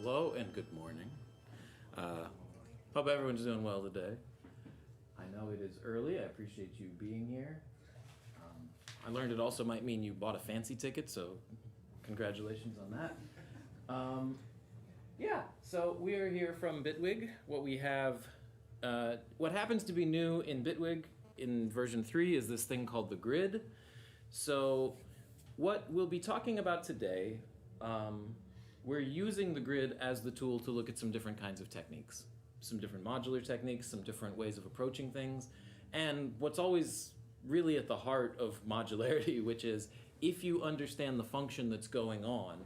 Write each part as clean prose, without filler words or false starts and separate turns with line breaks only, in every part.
Hello and good morning. Hope everyone's doing well today. I know it is early. I appreciate you being here. I learned it also might mean you bought a fancy ticket, so congratulations on that. So we are here from Bitwig. What we have, what happens to be new in Bitwig in version 3 is this thing called the grid. So what we'll be talking about today, we're using the grid as the tool to look at some different kinds of techniques, some different modular techniques, some different ways of approaching things, and what's always really at the heart of modularity, which is if you understand the function that's going on,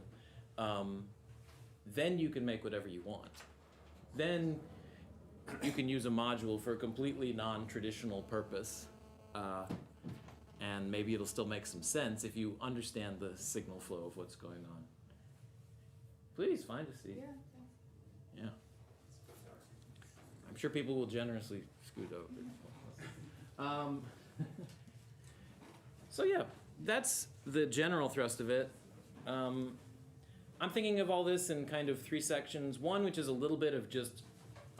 then you can make whatever you want. Then you can use a module for a completely non-traditional purpose, and maybe it'll still make some sense if you understand the signal flow of what's going on. Please find a seat.
Yeah.
Yeah. I'm sure people will generously scoot over. So yeah, that's the general thrust of it. I'm thinking of all this in kind of 3 sections. One, which is a little bit of just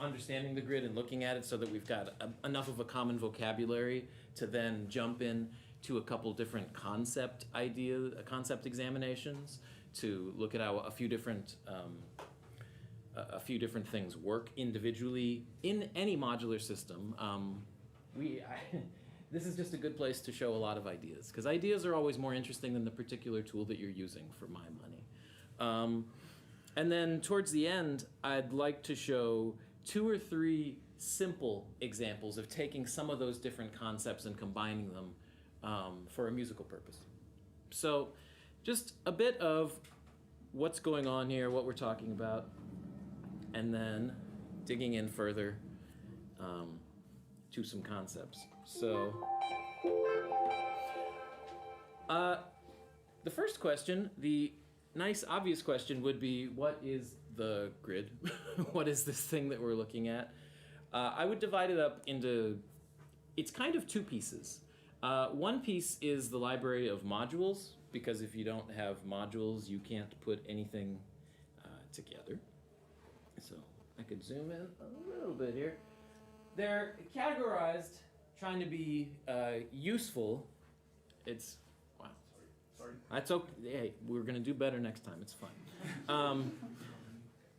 understanding the grid and looking at it so that we've got enough of a common vocabulary to then jump in to a couple different concept examinations to look at how a few different things work individually in any modular system. This is just a good place to show a lot of ideas, because ideas are always more interesting than the particular tool that you're using, for my money. And then towards the end, I'd like to show 2 or 3 simple examples of taking some of those different concepts and combining them for a musical purpose. So just a bit of what's going on here, what we're talking about, and then digging in further to some concepts. So the first question, the nice obvious question, would be, what is the grid? What is this thing that we're looking at? I would divide it up into, it's kind of 2 pieces. One piece is the library of modules, because if you don't have modules, you can't put anything together. So I could zoom in a little bit here. They're categorized, trying to be useful. It's, wow. Sorry. That's okay. Hey, we're going to do better next time. It's fine.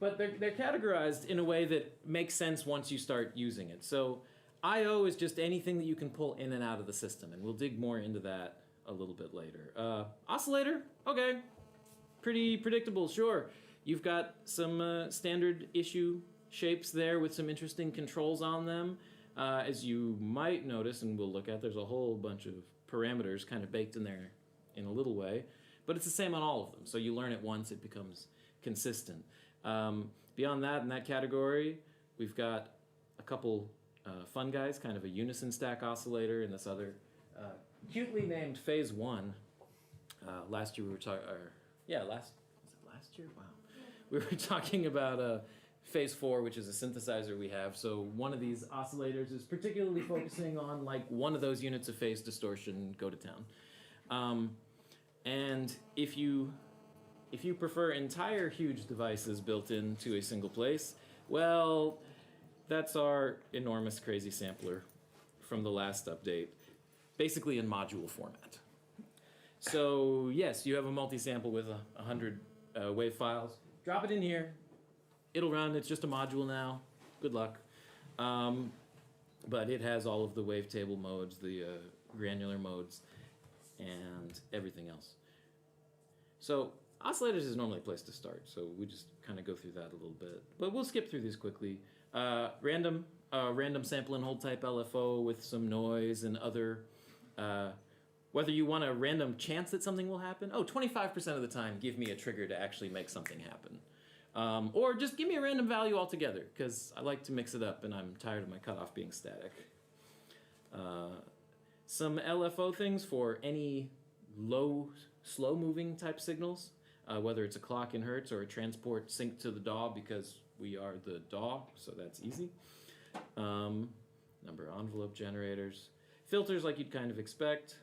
But they're categorized in a way that makes sense once you start using it. So I/O is just anything that you can pull in and out of the system, and we'll dig more into that a little bit later. Oscillator, okay, pretty predictable, sure. You've got some standard issue shapes there with some interesting controls on them. As you might notice, and we'll look at, there's a whole bunch of parameters kind of baked in there in a little way, but it's the same on all of them. So you learn it once, it becomes consistent. Beyond that, in that category, we've got a couple fun guys, kind of a unison stack oscillator, and this other cutely named Phase 1. Last year we were talking, was it last year? Wow. We were talking about Phase 4, which is a synthesizer we have. So one of these oscillators is particularly focusing on like one of those units of phase distortion, go to town. And if you prefer entire huge devices built into a single place, well, that's our enormous crazy sampler from the last update, basically in module format. So yes, you have a multi-sample with 100 wave files. Drop it in here. It'll run. It's just a module now. Good luck. But it has all of the wavetable modes, the granular modes, and everything else. So oscillators is normally a place to start, so we just kind of go through that a little bit. But we'll skip through these quickly. Random sample and hold type LFO with some noise and other, whether you want a random chance that something will happen. 25% of the time, give me a trigger to actually make something happen. Or just give me a random value altogether, because I like to mix it up and I'm tired of my cutoff being static. Some LFO things for any low, slow-moving type signals, whether it's a clock in hertz or a transport sync to the DAW, because we are the DAW, so that's easy. Number of envelope generators. Filters like you'd kind of expect.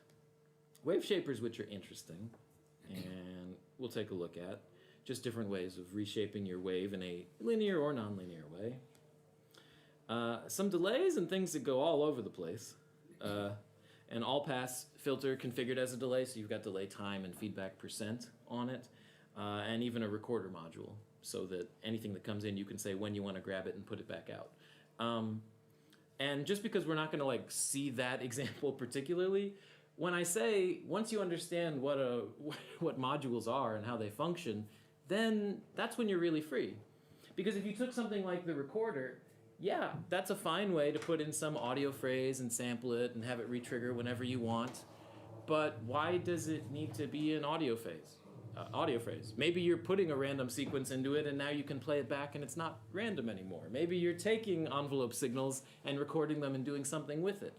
Wave shapers, which are interesting, and we'll take a look at. just different ways of reshaping your wave in a linear or nonlinear way. Some delays and things that go all over the place. An all-pass filter configured as a delay, so you've got delay time and feedback percent on it, and even a recorder module, so that anything that comes in, you can say when you want to grab it and put it back out. And just because we're not going to like see that example particularly, when I say once you understand what modules are and how they function, then that's when you're really free. Because if you took something like the recorder, yeah, that's a fine way to put in some audio phrase and sample it and have it retrigger whenever you want. But why does it need to be an audio phrase? Maybe you're putting a random sequence into it and now you can play it back and it's not random anymore. Maybe you're taking envelope signals and recording them and doing something with it.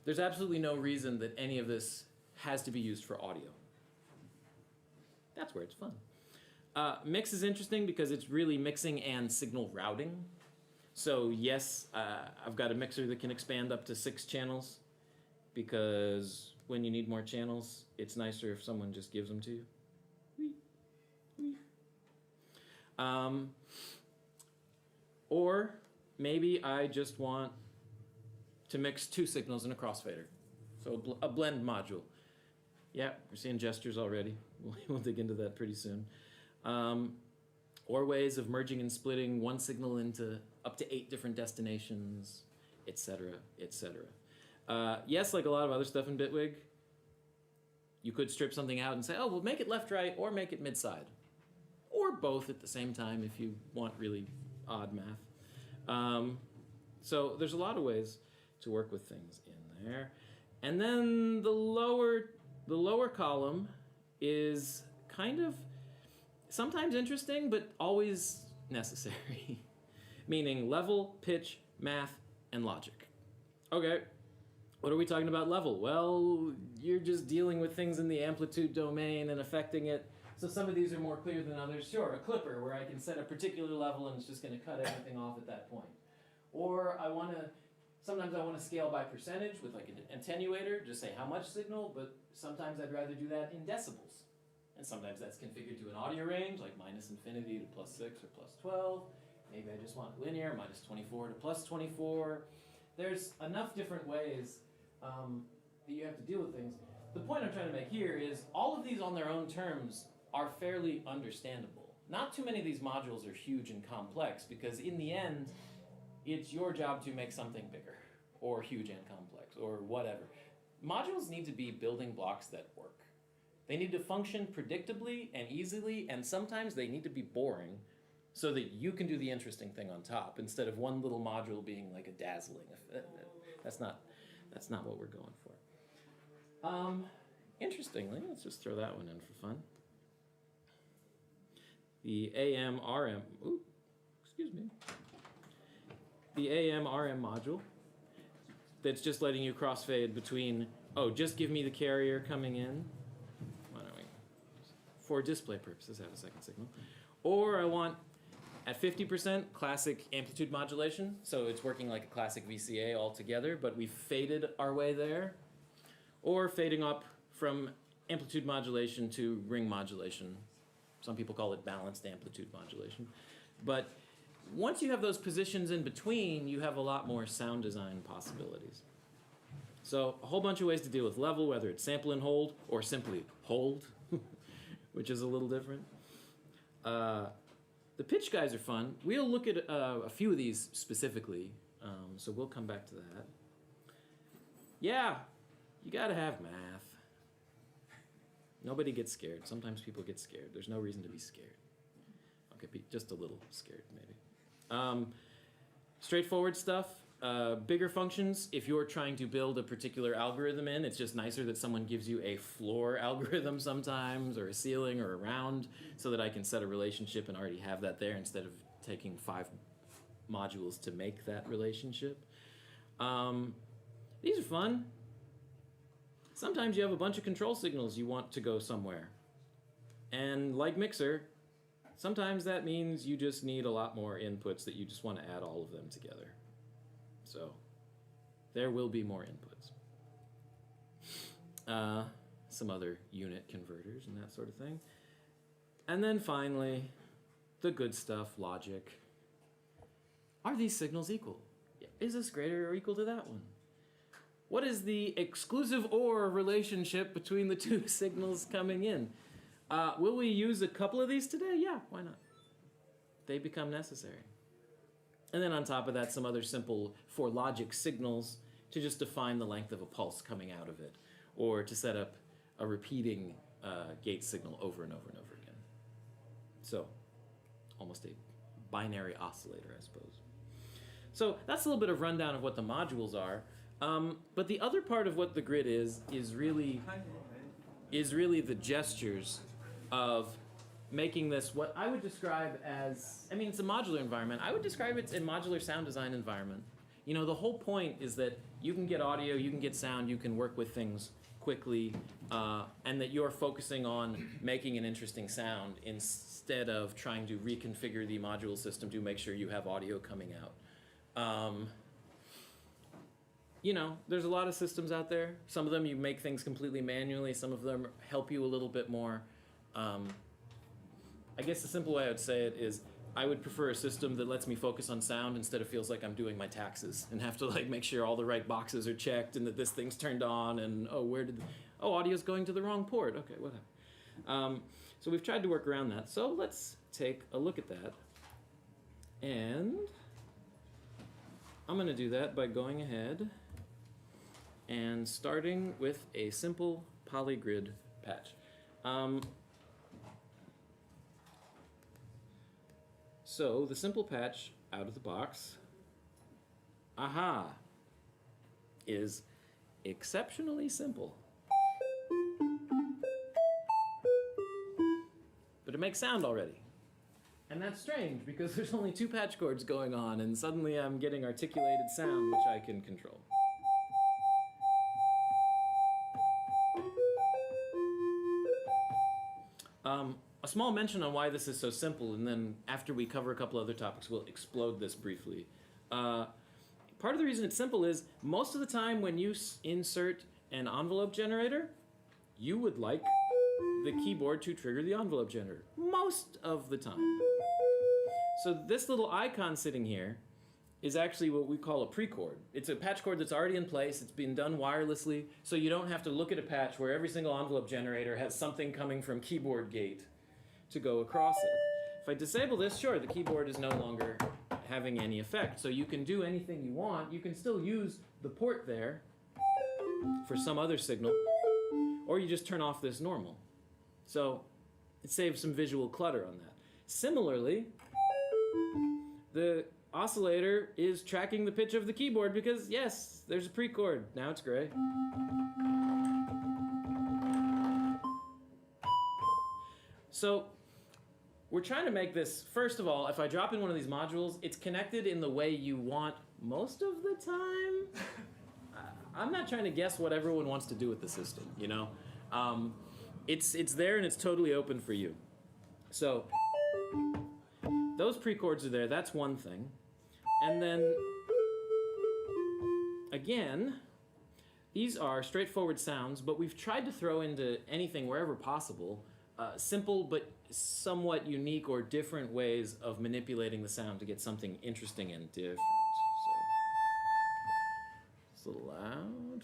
There's absolutely no reason that any of this has to be used for audio. That's where it's fun. Mix is interesting because it's really mixing and signal routing. So yes, I've got a mixer that can expand up to 6 channels, because when you need more channels, it's nicer if someone just gives them to you. Or maybe I just want to mix 2 signals in a crossfader. So a blend module. Yeah, we're seeing gestures already. We'll dig into that pretty soon. Or ways of merging and splitting one signal into up to 8 different destinations, etc., etc. Yes, like a lot of other stuff in Bitwig, you could strip something out and say, oh, well, make it left-right or make it mid-side. Or both at the same time if you want really odd math. So there's a lot of ways to work with things in there. And then the lower column is kind of sometimes interesting, but always necessary. Meaning level, pitch, math, and logic. Okay, what are we talking about level? Well, you're just dealing with things in the amplitude domain and affecting it. So some of these are more clear than others. Sure, a clipper where I can set a particular level and it's just going to cut everything off at that point. Or sometimes I want to scale by percentage with like an attenuator, just say how much signal, but sometimes I'd rather do that in decibels. And sometimes that's configured to an audio range, like -infinity to +6 or +12. Maybe I just want linear, -24 to +24. There's enough different ways that you have to deal with things. The point I'm trying to make here is all of these on their own terms are fairly understandable. Not too many of these modules are huge and complex, because in the end, it's your job to make something bigger, or huge and complex, or whatever. Modules need to be building blocks that work. They need to function predictably and easily, and sometimes they need to be boring so that you can do the interesting thing on top, instead of one little module being like a dazzling. That's not what we're going for. Interestingly, let's just throw that one in for fun. The AM-RM, the AM-RM module that's just letting you crossfade between, oh, just give me the carrier coming in. Why don't we, for display purposes, have a second signal. Or I want, at 50%, classic amplitude modulation, so it's working like a classic VCA altogether, but we've faded our way there. Or fading up from amplitude modulation to ring modulation. Some people call it balanced amplitude modulation. But once you have those positions in between, you have a lot more sound design possibilities. So a whole bunch of ways to deal with level, whether it's sample and hold, or simply hold, which is a little different. The pitch guys are fun. We'll look at a few of these specifically, so we'll come back to that. Yeah, you gotta have math. Nobody gets scared. Sometimes people get scared. There's no reason to be scared. Okay, be just a little scared, maybe. Straightforward stuff. Bigger functions, if you're trying to build a particular algorithm in, it's just nicer that someone gives you a floor algorithm sometimes, or a ceiling, or a round, so that I can set a relationship and already have that there instead of taking 5 modules to make that relationship. These are fun. Sometimes you have a bunch of control signals you want to go somewhere. And like Mixer, sometimes that means you just need a lot more inputs that you just want to add all of them together. So there will be more inputs. Some other unit converters and that sort of thing. And then finally, the good stuff, logic. Are these signals equal? Is this greater or equal to that one? What is the exclusive OR relationship between the two signals coming in? Will we use a couple of these today? Yeah, why not? They become necessary. And then on top of that, some other simple for logic signals to just define the length of a pulse coming out of it, or to set up a repeating gate signal over and over and over again. So, almost a binary oscillator, I suppose. So that's a little bit of rundown of what the modules are. But the other part of what the grid is really the gestures of making this what I would describe as, I mean, it's a modular environment. I would describe it as a modular sound design environment. You know, the whole point is that you can get audio, you can get sound, you can work with things quickly, and that you're focusing on making an interesting sound instead of trying to reconfigure the module system to make sure you have audio coming out. You know, there's a lot of systems out there. Some of them you make things completely manually. Some of them help you a little bit more. I guess the simple way I would say it is I would prefer a system that lets me focus on sound instead of feels like I'm doing my taxes and have to like make sure all the right boxes are checked and that this thing's turned on and audio's going to the wrong port. Okay, whatever. So we've tried to work around that. So let's take a look at that. And I'm going to do that by going ahead and starting with a simple polygrid patch. So the simple patch out of the box, is exceptionally simple. But it makes sound already. And that's strange because there's only 2 patch chords going on and suddenly I'm getting articulated sound which I can control. A small mention on why this is so simple, and then after we cover a couple other topics, we'll explode this briefly. Part of the reason it's simple is most of the time when you insert an envelope generator, you would like the keyboard to trigger the envelope generator. Most of the time. So this little icon sitting here is actually what we call a pre-chord. It's a patch chord that's already in place. It's been done wirelessly, so you don't have to look at a patch where every single envelope generator has something coming from keyboard gate to go across it. If I disable this, sure, the keyboard is no longer having any effect. So you can do anything you want. You can still use the port there for some other signal, or you just turn off this normal. So it saves some visual clutter on that. Similarly, the oscillator is tracking the pitch of the keyboard because, yes, there's a pre-chord. Now it's gray. So we're trying to make this, first of all, if I drop in one of these modules, it's connected in the way you want most of the time. I'm not trying to guess what everyone wants to do with the system, you know? It's there and it's totally open for you. So those pre-chords are there, that's one thing. And then, again, these are straightforward sounds, but we've tried to throw into anything wherever possible, simple but somewhat unique or different ways of manipulating the sound to get something interesting and different. So it's a little loud.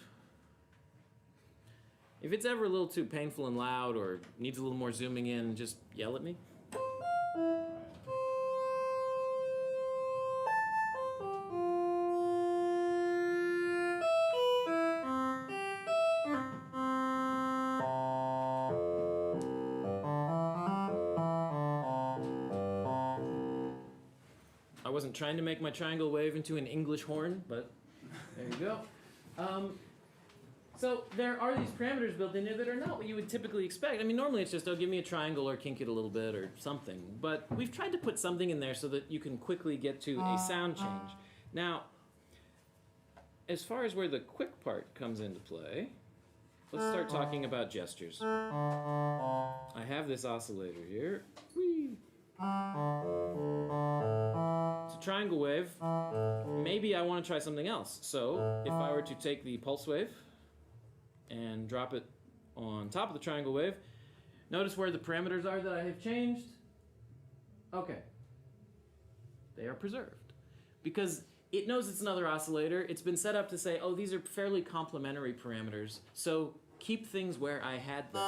If it's ever a little too painful and loud or needs a little more zooming in, just yell at me. I wasn't trying to make my triangle wave into an English horn, but there you go. So there are these parameters built in there that are not what you would typically expect. I mean, normally it's just, oh, give me a triangle or kink it a little bit or something. But we've tried to put something in there so that you can quickly get to a sound change. Now, as far as where the quick part comes into play, let's start talking about gestures. I have this oscillator here. Whee! It's a triangle wave. Maybe I want to try something else. So if I were to take the pulse wave and drop it on top of the triangle wave, Notice where the parameters are that I have changed. Okay. They are preserved. Because it knows it's another oscillator. It's been set up to say, oh, these are fairly complementary parameters, so keep things where I had them.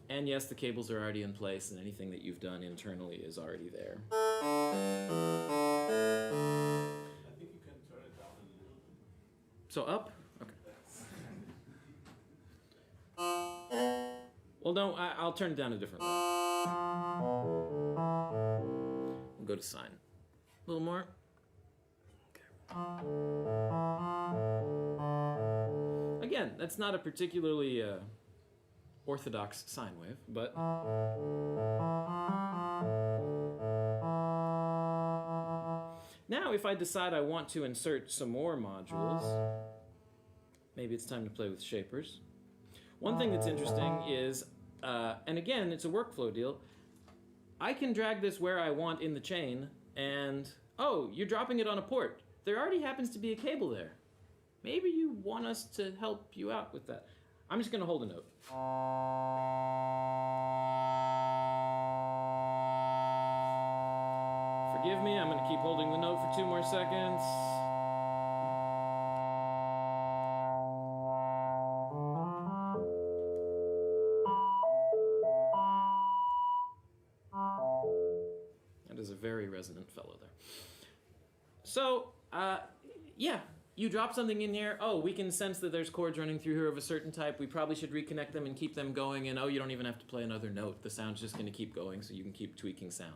And yes, the cables are already in place, and anything that you've done internally is already there.
I think you can turn it down a little bit.
So up? Okay. Well, no, I'll turn it down a different way. We'll go to sine. A little more. Okay. Again, that's not a particularly orthodox sine wave, but now if I decide I want to insert some more modules, maybe it's time to play with shapers. One thing that's interesting is, and again, it's a workflow deal, I can drag this where I want in the chain, and oh, you're dropping it on a port. There already happens to be a cable there. Maybe you want us to help you out with that. I'm just going to hold a note. Forgive me, I'm going to keep holding the note for 2 more seconds. That is a very resonant fellow there. So, yeah. You drop something in here, oh, we can sense that there's chords running through here of a certain type. We probably should reconnect them and keep them going. And oh, you don't even have to play another note. The sound's just going to keep going, so you can keep tweaking sound.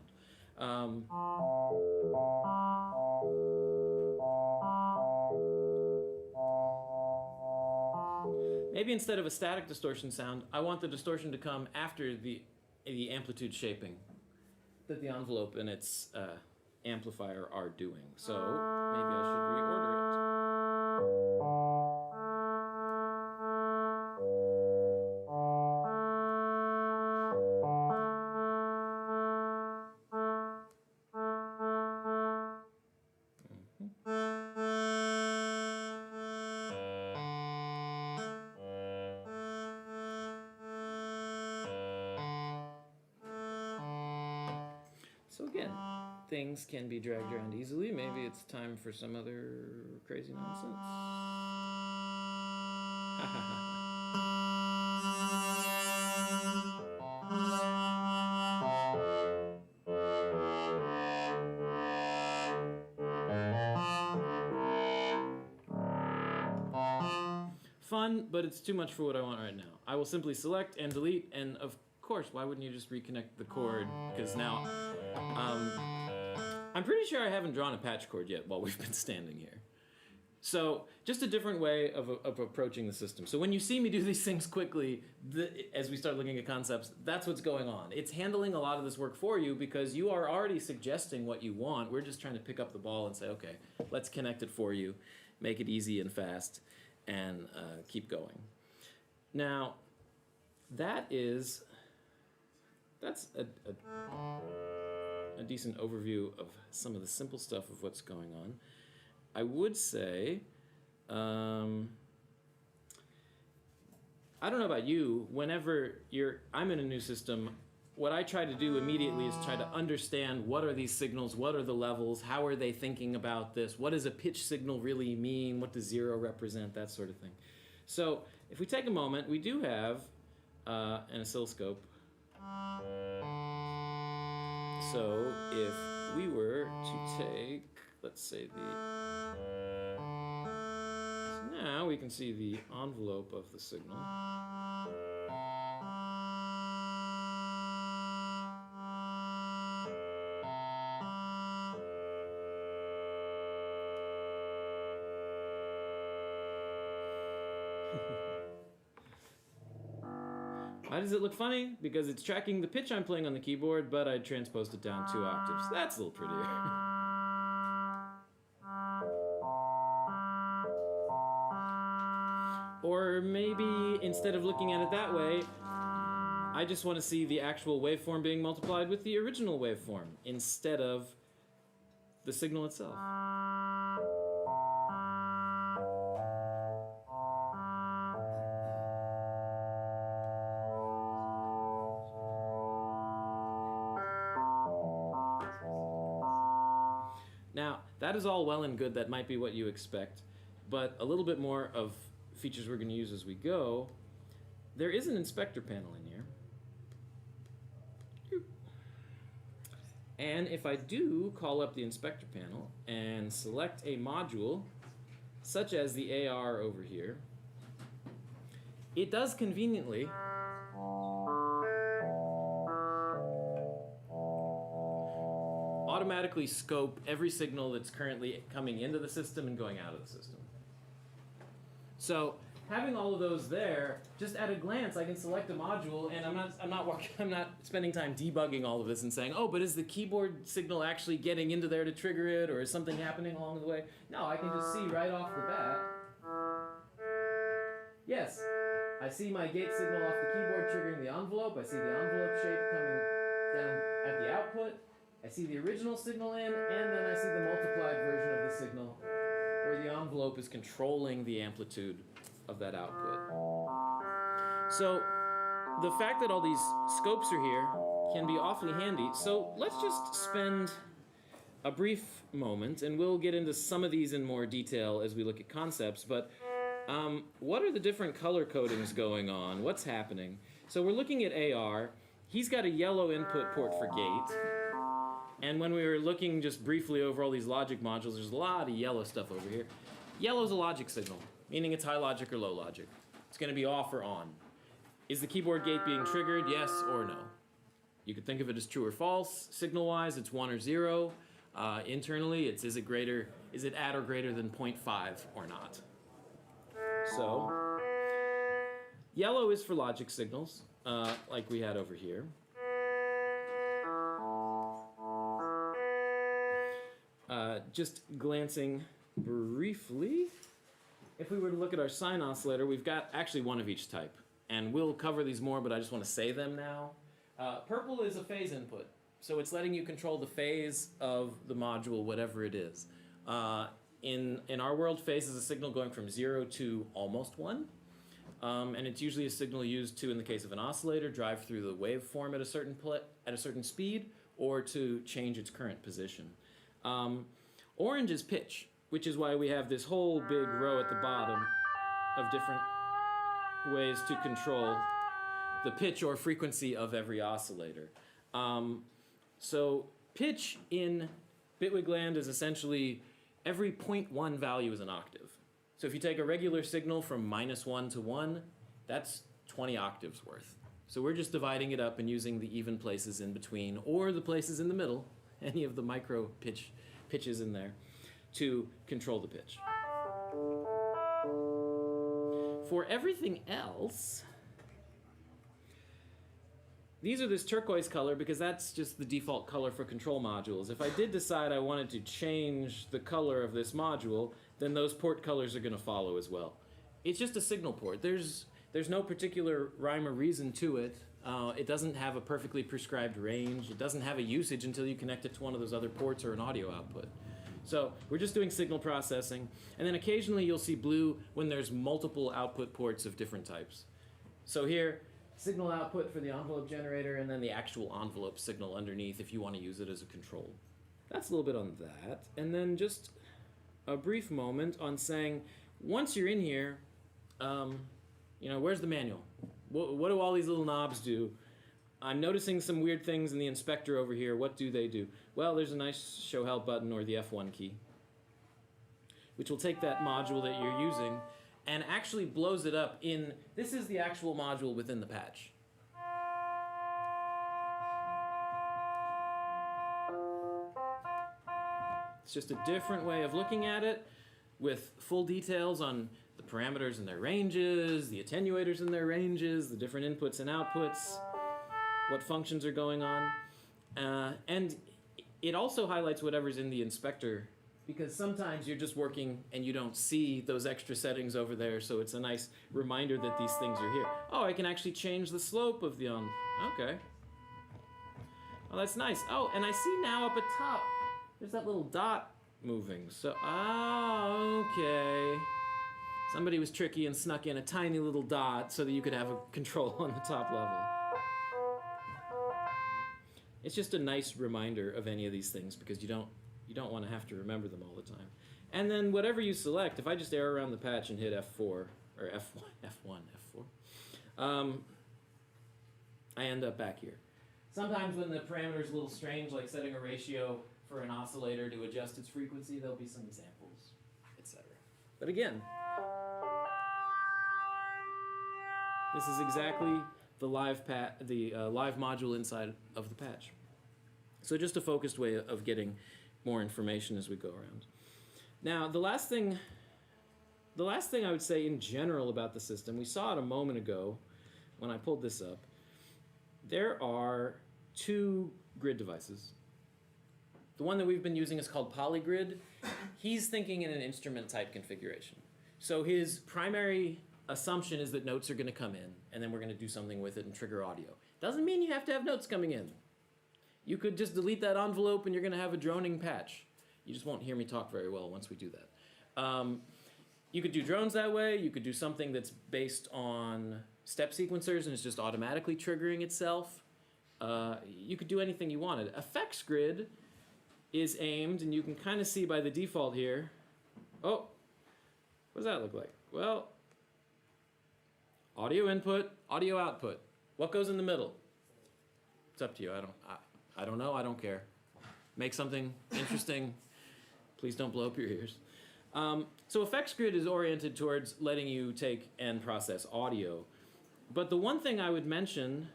Maybe instead of a static distortion sound, I want the distortion to come after the amplitude shaping that the envelope and its amplifier are doing. So maybe I should reorder it. So again, things can be dragged around easily. Maybe it's time for some other crazy nonsense. Fun, but it's too much for what I want right now. I will simply select and delete, and of course, why wouldn't you just reconnect the chord? Because now, I'm pretty sure I haven't drawn a patch chord yet while we've been standing here. So, just a different way of approaching the system. So when you see me do these things quickly, as we start looking at concepts, that's what's going on. It's handling a lot of this work for you because you are already suggesting what you want. We're just trying to pick up the ball and say, okay, let's connect it for you, make it easy and fast, and keep going. Now, that's a decent overview of some of the simple stuff of what's going on. I would say, I don't know about you, whenever I'm in a new system, what I try to do immediately is try to understand what are these signals, what are the levels, how are they thinking about this, what does a pitch signal really mean, what does 0 represent, that sort of thing. So if we take a moment, we do have an oscilloscope. So if we were to take, let's say so now we can see the envelope of the signal. Why does it look funny? Because it's tracking the pitch I'm playing on the keyboard, but I transposed it down 2 octaves. That's a little prettier. Or maybe instead of looking at it that way, I just want to see the actual waveform being multiplied with the original waveform instead of the signal itself. Now, that is all well and good. That might be what you expect, but a little bit more of features we're going to use as we go. There is an inspector panel in here. And if I do call up the inspector panel and select a module, such as the AR over here, it does conveniently automatically scope every signal that's currently coming into the system and going out of the system. So having all of those there, just at a glance, I can select a module, and I'm not spending time debugging all of this and saying, oh, but is the keyboard signal actually getting into there to trigger it, or is something happening along the way? No, I can just see right off the bat. Yes, I see my gate signal off the keyboard triggering the envelope. I see the envelope shape coming down at the output. I see the original signal in, and then I see the multiplied version of the signal, where the envelope is controlling the amplitude of that output. So the fact that all these scopes are here can be awfully handy. So let's just spend a brief moment, and we'll get into some of these in more detail as we look at concepts, but what are the different color codings going on? What's happening? So we're looking at AR. He's got a yellow input port for gate. And when we were looking just briefly over all these logic modules, there's a lot of yellow stuff over here. Yellow's a logic signal, meaning it's high logic or low logic. It's going to be off or on. Is the keyboard gate being triggered, yes or no? You could think of it as true or false. Signal-wise, it's 1 or 0. Internally, it's is it at or greater than 0.5 or not? So, yellow is for logic signals, like we had over here. Just glancing briefly, if we were to look at our sine oscillator, we've got actually one of each type. And we'll cover these more, but I just want to say them now. Purple is a phase input. So it's letting you control the phase of the module, whatever it is. In our world, phase is a signal going from 0 to almost 1. And it's usually a signal used to, in the case of an oscillator, drive through the waveform at a certain speed, or to change its current position. Orange is pitch, which is why we have this whole big row at the bottom of different ways to control the pitch or frequency of every oscillator. So pitch in Bitwig land is essentially every 0.1 value is an octave. So if you take a regular signal from -1 to 1, that's 20 octaves worth. So we're just dividing it up and using the even places in between, or the places in the middle, any of the micro pitches in there, to control the pitch. For everything else, these are this turquoise color because that's just the default color for control modules. If I did decide I wanted to change the color of this module, then those port colors are going to follow as well. It's just a signal port. There's no particular rhyme or reason to it. It doesn't have a perfectly prescribed range. It doesn't have a usage until you connect it to one of those other ports or an audio output. So we're just doing signal processing. And then occasionally you'll see blue when there's multiple output ports of different types. So here, signal output for the envelope generator, and then the actual envelope signal underneath if you want to use it as a control. That's a little bit on that. And then just a brief moment on saying, once you're in here, where's the manual? What do all these little knobs do? I'm noticing some weird things in the inspector over here. What do they do? Well, there's a nice show help button, or the F1 key, which will take that module that you're using and actually blows it up in, this is the actual module within the patch. It's just a different way of looking at it, with full details on the parameters and their ranges, the attenuators and their ranges, the different inputs and outputs, what functions are going on. And it also highlights whatever's in the inspector, because sometimes you're just working and you don't see those extra settings over there, so it's a nice reminder that these things are here. Oh, I can actually change the slope of the okay. Oh, that's nice. Oh, and I see now up at top, there's that little dot moving. So, okay. Somebody was tricky and snuck in a tiny little dot so that you could have a control on the top level. It's just a nice reminder of any of these things, because you don't You don't want to have to remember them all the time. And then whatever you select, if I just arrow around the patch and hit F4, or F1, F4, I end up back here. Sometimes when the parameter's a little strange, like setting a ratio for an oscillator to adjust its frequency, there'll be some examples, etc. But again, this is exactly the live module inside of the patch. So just a focused way of getting more information as we go around. Now, the last thing I would say in general about the system, we saw it a moment ago when I pulled this up. There are two grid devices. The one that we've been using is called Polygrid. He's thinking in an instrument type configuration. So his primary assumption is that notes are going to come in, and then we're going to do something with it and trigger audio. Doesn't mean you have to have notes coming in. You could just delete that envelope and you're going to have a droning patch. You just won't hear me talk very well once we do that. You could do drones that way. You could do something that's based on step sequencers and it's just automatically triggering itself. You could do anything you wanted. Effects grid is aimed, and you can kind of see by the default here. Oh, what does that look like? Well, audio input, audio output. What goes in the middle? It's up to you. I don't know. I don't care. Make something interesting. Please don't blow up your ears. So effects grid is oriented towards letting you take and process audio. But the one thing I would mention,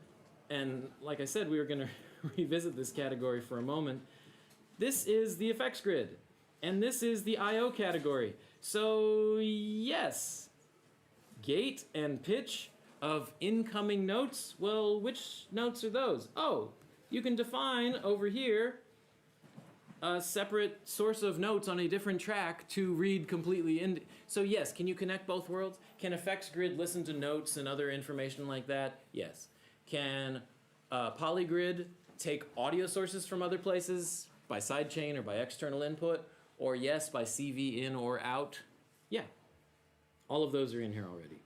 and like I said, we were going to revisit this category for a moment. This is the effects grid, and this is the I/O category. So yes, gate and pitch of incoming notes. Well, which notes are those? Oh, you can define over here a separate source of notes on a different track to read completely in. So yes, can you connect both worlds? Can effects grid listen to notes and other information like that? Yes. Can Polygrid take audio sources from other places by sidechain or by external input? Or yes, by CV in or out? Yeah. All of those are in here already.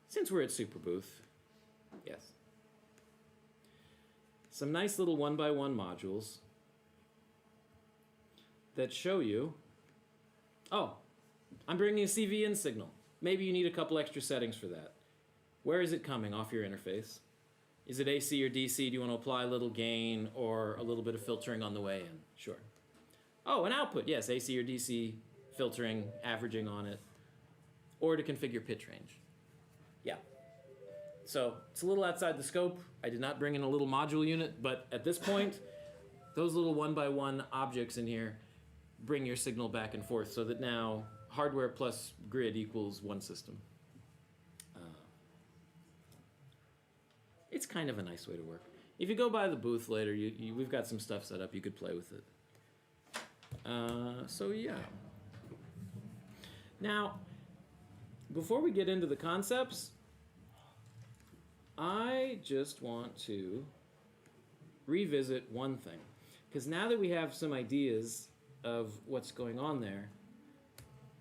Since we're at Superbooth, yes. Some nice little one-by-one modules that show you, oh, I'm bringing a CV in signal. Maybe you need a couple extra settings for that. Where is it coming off your interface? Is it AC or DC? Do you want to apply a little gain or a little bit of filtering on the way in? Sure. Oh, an output, yes, AC or DC, filtering, averaging on it, or to configure pitch range. Yeah. So it's a little outside the scope. I did not bring in a little module unit, but at this point, those little one-by-one objects in here bring your signal back and forth so that now hardware plus grid equals one system. It's kind of a nice way to work. If you go by the booth later, we've got some stuff set up. You could play with it. So yeah. Now, before we get into the concepts, I just want to revisit one thing. Because now that we have some ideas of what's going on there,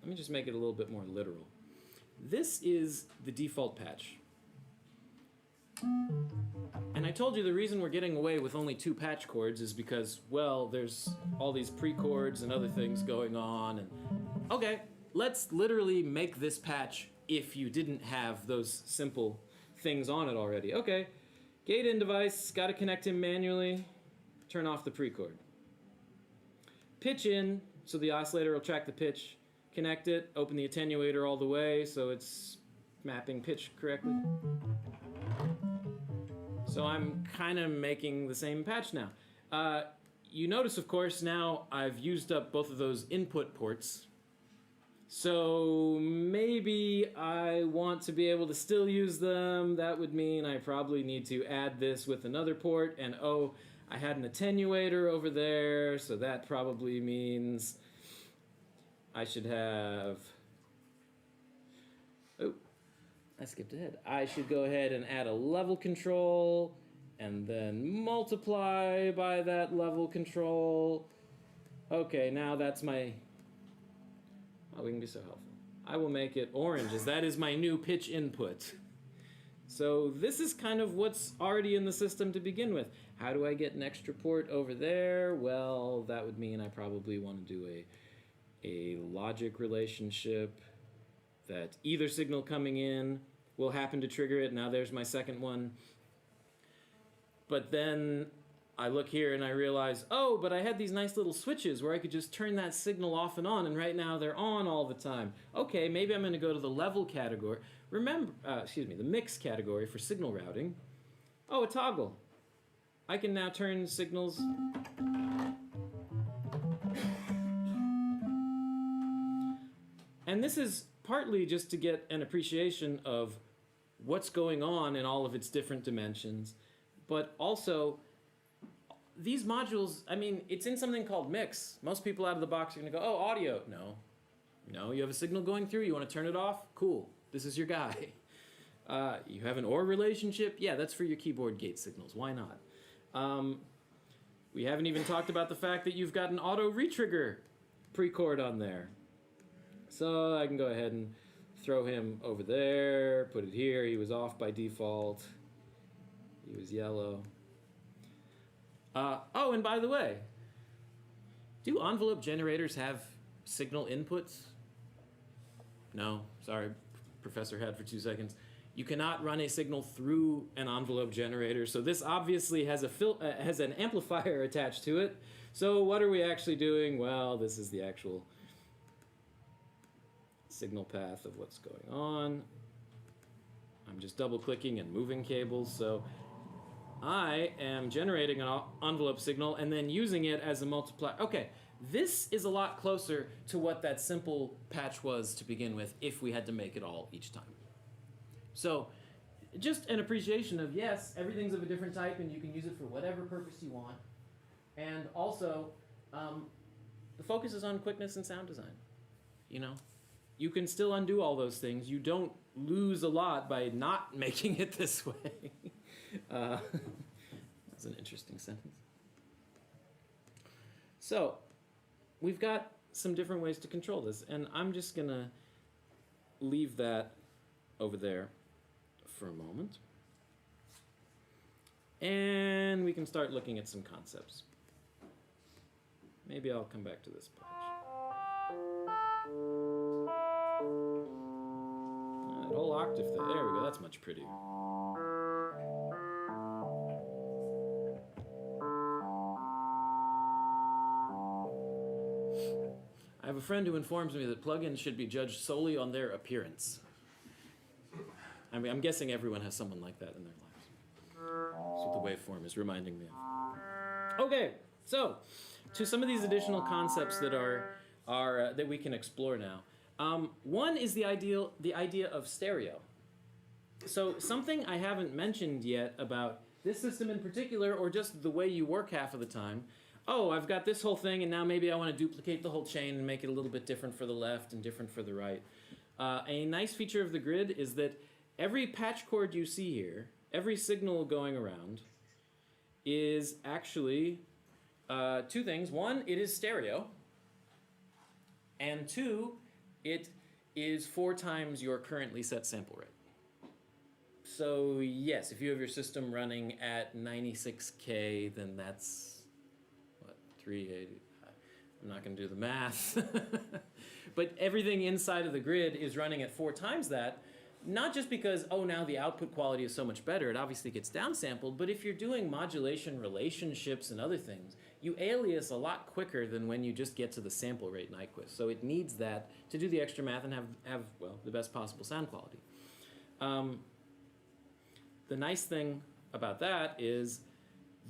let me just make it a little bit more literal. This is the default patch. And I told you the reason we're getting away with only 2 patch chords is because, well, there's all these pre-chords and other things going on. And okay, let's literally make this patch if you didn't have those simple things on it already. Okay, gate in device, got to connect him manually. Turn off the pre-chord. Pitch in, so the oscillator will track the pitch. Connect it, open the attenuator all the way so it's mapping pitch correctly. So I'm kind of making the same patch now. You notice, of course, now I've used up both of those input ports. So maybe I want to be able to still use them. That would mean I probably need to add this with another port. And oh, I had an attenuator over there, so that probably means I should have... Oh, I skipped ahead. I should go ahead and add a level control and then multiply by that level control. Okay, now that's my... Oh, we can be so helpful. I will make it orange, as that is my new pitch input. So this is kind of what's already in the system to begin with. How do I get an extra port over there? Well, that would mean I probably want to do a logic relationship that either signal coming in will happen to trigger it. Now there's my second one. But then I look here and I realize, oh, but I had these nice little switches where I could just turn that signal off and on, and right now they're on all the time. Okay, maybe I'm going to go to the level category. Remember, the mix category for signal routing. Oh, a toggle. I can now turn signals. And this is partly just to get an appreciation of what's going on in all of its different dimensions, but also these modules, I mean, it's in something called mix. Most people out of the box are going to go, oh, audio. No, you have a signal going through, you want to turn it off? Cool, this is your guy. You have an OR relationship? Yeah, that's for your keyboard gate signals. Why not? We haven't even talked about the fact that you've got an auto retrigger pre-chord on there. So I can go ahead and throw him over there, put it here. He was off by default. He was yellow. Oh, and by the way, do envelope generators have signal inputs? No, sorry, Professor had for 2 seconds. You cannot run a signal through an envelope generator, so this obviously has has an amplifier attached to it. So what are we actually doing? Well, this is the actual signal path of what's going on. I'm just double-clicking and moving cables, so I am generating an envelope signal and then using it as a multiplier. Okay, this is a lot closer to what that simple patch was to begin with if we had to make it all each time. So just an appreciation of, yes, everything's of a different type and you can use it for whatever purpose you want. And also, the focus is on quickness and sound design. You know, you can still undo all those things. You don't lose a lot by not making it this way. That's an interesting sentence. So we've got some different ways to control this, and I'm just going to leave that over there for a moment. And we can start looking at some concepts. Maybe I'll come back to this patch. That whole octave thing. There we go. That's much prettier. I have a friend who informs me that plugins should be judged solely on their appearance. I mean, I'm guessing everyone has someone like that in their lives. That's what the waveform is reminding me of. Okay, so to some of these additional concepts that are that we can explore now. One is the idea of stereo. So something I haven't mentioned yet about this system in particular, or just the way you work half of the time. Oh, I've got this whole thing, and now maybe I want to duplicate the whole chain and make it a little bit different for the left and different for the right. A nice feature of the grid is that every patch cord you see here, every signal going around, is actually two things. One, it is stereo. And two, it is 4 times your currently set sample rate. So yes, if you have your system running at 96K, then that's, what, 380? I'm not going to do the math. But everything inside of the grid is running at 4 times that, not just because, oh, now the output quality is so much better, it obviously gets downsampled, but if you're doing modulation relationships and other things, you alias a lot quicker than when you just get to the sample rate Nyquist. So it needs that to do the extra math and have well, the best possible sound quality. The nice thing about that is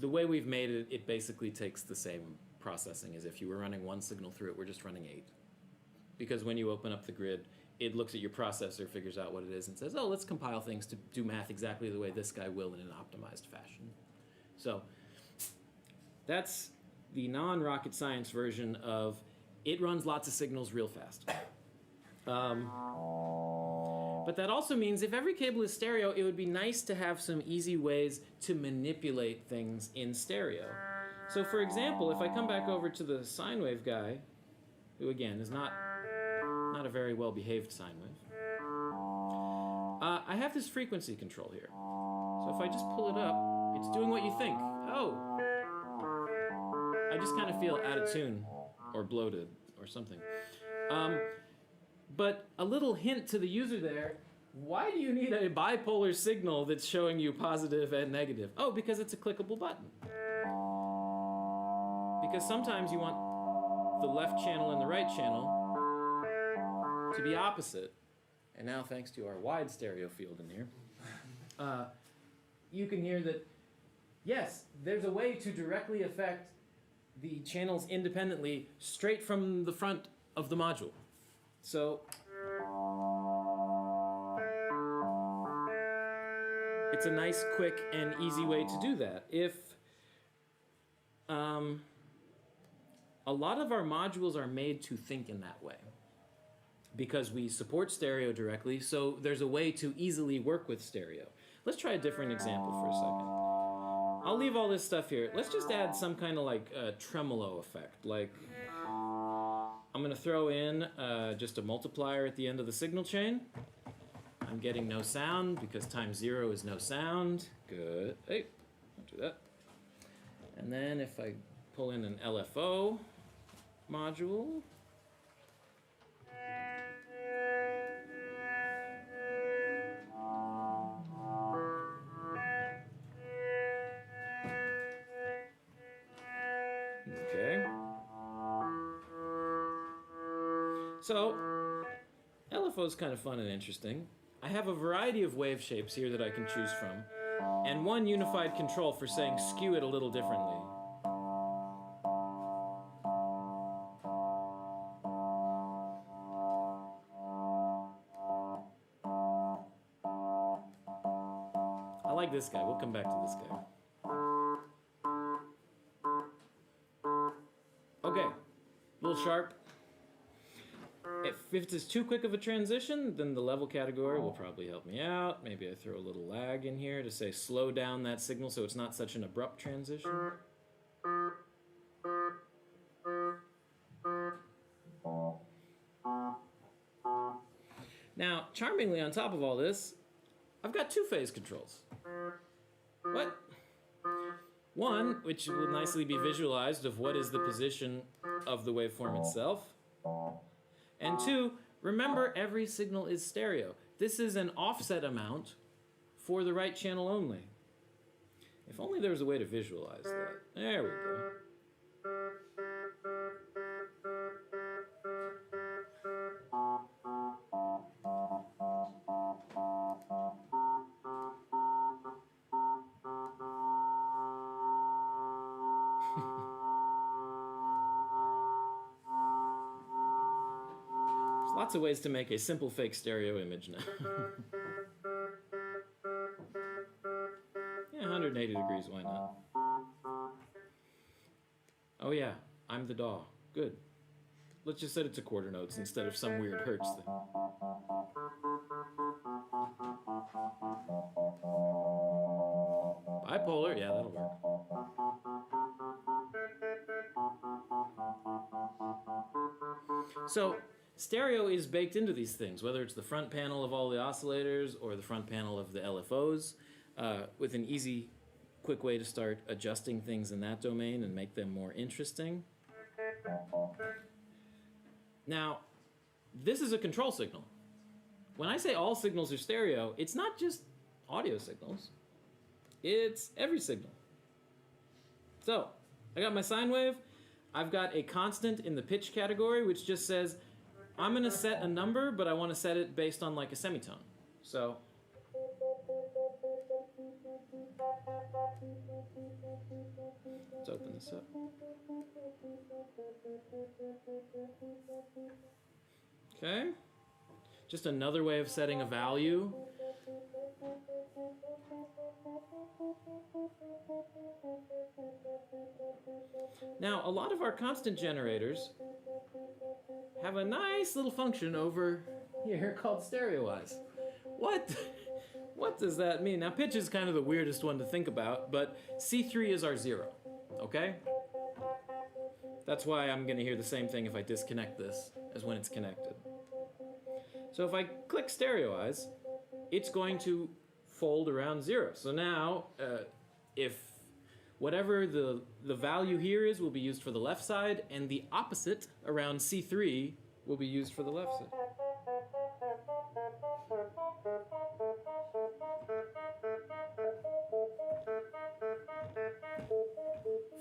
the way we've made it, it basically takes the same processing as if you were running 1 signal through it. We're just running 8. Because when you open up the grid, it looks at your processor, figures out what it is, and says, oh, let's compile things to do math exactly the way this guy will in an optimized fashion. So that's the non-rocket science version of it runs lots of signals real fast. But that also means if every cable is stereo, it would be nice to have some easy ways to manipulate things in stereo. So for example, if I come back over to the sine wave guy, who again is not a very well-behaved sine wave, I have this frequency control here. So if I just pull it up, it's doing what you think. Oh, I just kind of feel out of tune or bloated or something. But a little hint to the user there, why do you need a bipolar signal that's showing you positive and negative? Oh, because it's a clickable button. Because sometimes you want the left channel and the right channel to be opposite. And now, thanks to our wide stereo field in here, you can hear that, yes, there's a way to directly affect the channels independently straight from the front of the module. So it's a nice, quick, and easy way to do that. If a lot of our modules are made to think in that way because we support stereo directly, so there's a way to easily work with stereo. Let's try a different example for a second. I'll leave all this stuff here. Let's just add some kind of like tremolo effect. Like I'm going to throw in just a multiplier at the end of the signal chain. I'm getting no sound because times 0 is no sound. Good. Hey, don't do that. And then if I pull in an LFO module, okay. So LFO is kind of fun and interesting. I have a variety of wave shapes here that I can choose from, and one unified control for saying skew it a little differently. I like this guy. We'll come back to this guy. Okay, a little sharp. If it's too quick of a transition, then the level category will probably help me out. Maybe I throw a little lag in here to say slow down that signal so it's not such an abrupt transition. Now, charmingly on top of all this, I've got two phase controls. What? One, which will nicely be visualized of what is the position of the waveform itself. And two, remember every signal is stereo. This is an offset amount for the right channel only. If only there was a way to visualize that. There we go. Lots of ways to make a simple fake stereo image now. Yeah, 180 degrees, why not? Oh yeah, I'm the DAW. Good. Let's just set it to quarter notes instead of some weird hertz thing. Bipolar, yeah, that'll work. So, stereo is baked into these things, whether it's the front panel of all the oscillators or the front panel of the LFOs, with an easy, quick way to start adjusting things in that domain and make them more interesting. Now, this is a control signal. When I say all signals are stereo, it's not just audio signals. It's every signal. So, I got my sine wave. I've got a constant in the pitch category, which just says, I'm going to set a number, but I want to set it based on like a semitone. So let's open this up. Okay. Just another way of setting a value. Now, a lot of our constant generators have a nice little function over here called stereoize. What does that mean? Now, pitch is kind of the weirdest one to think about, but C3 is our 0, okay? That's why I'm going to hear the same thing if I disconnect this as when it's connected. So if I click stereoize, it's going to fold around 0. So now, if whatever the value here is will be used for the left side, and the opposite around C3 will be used for the left side.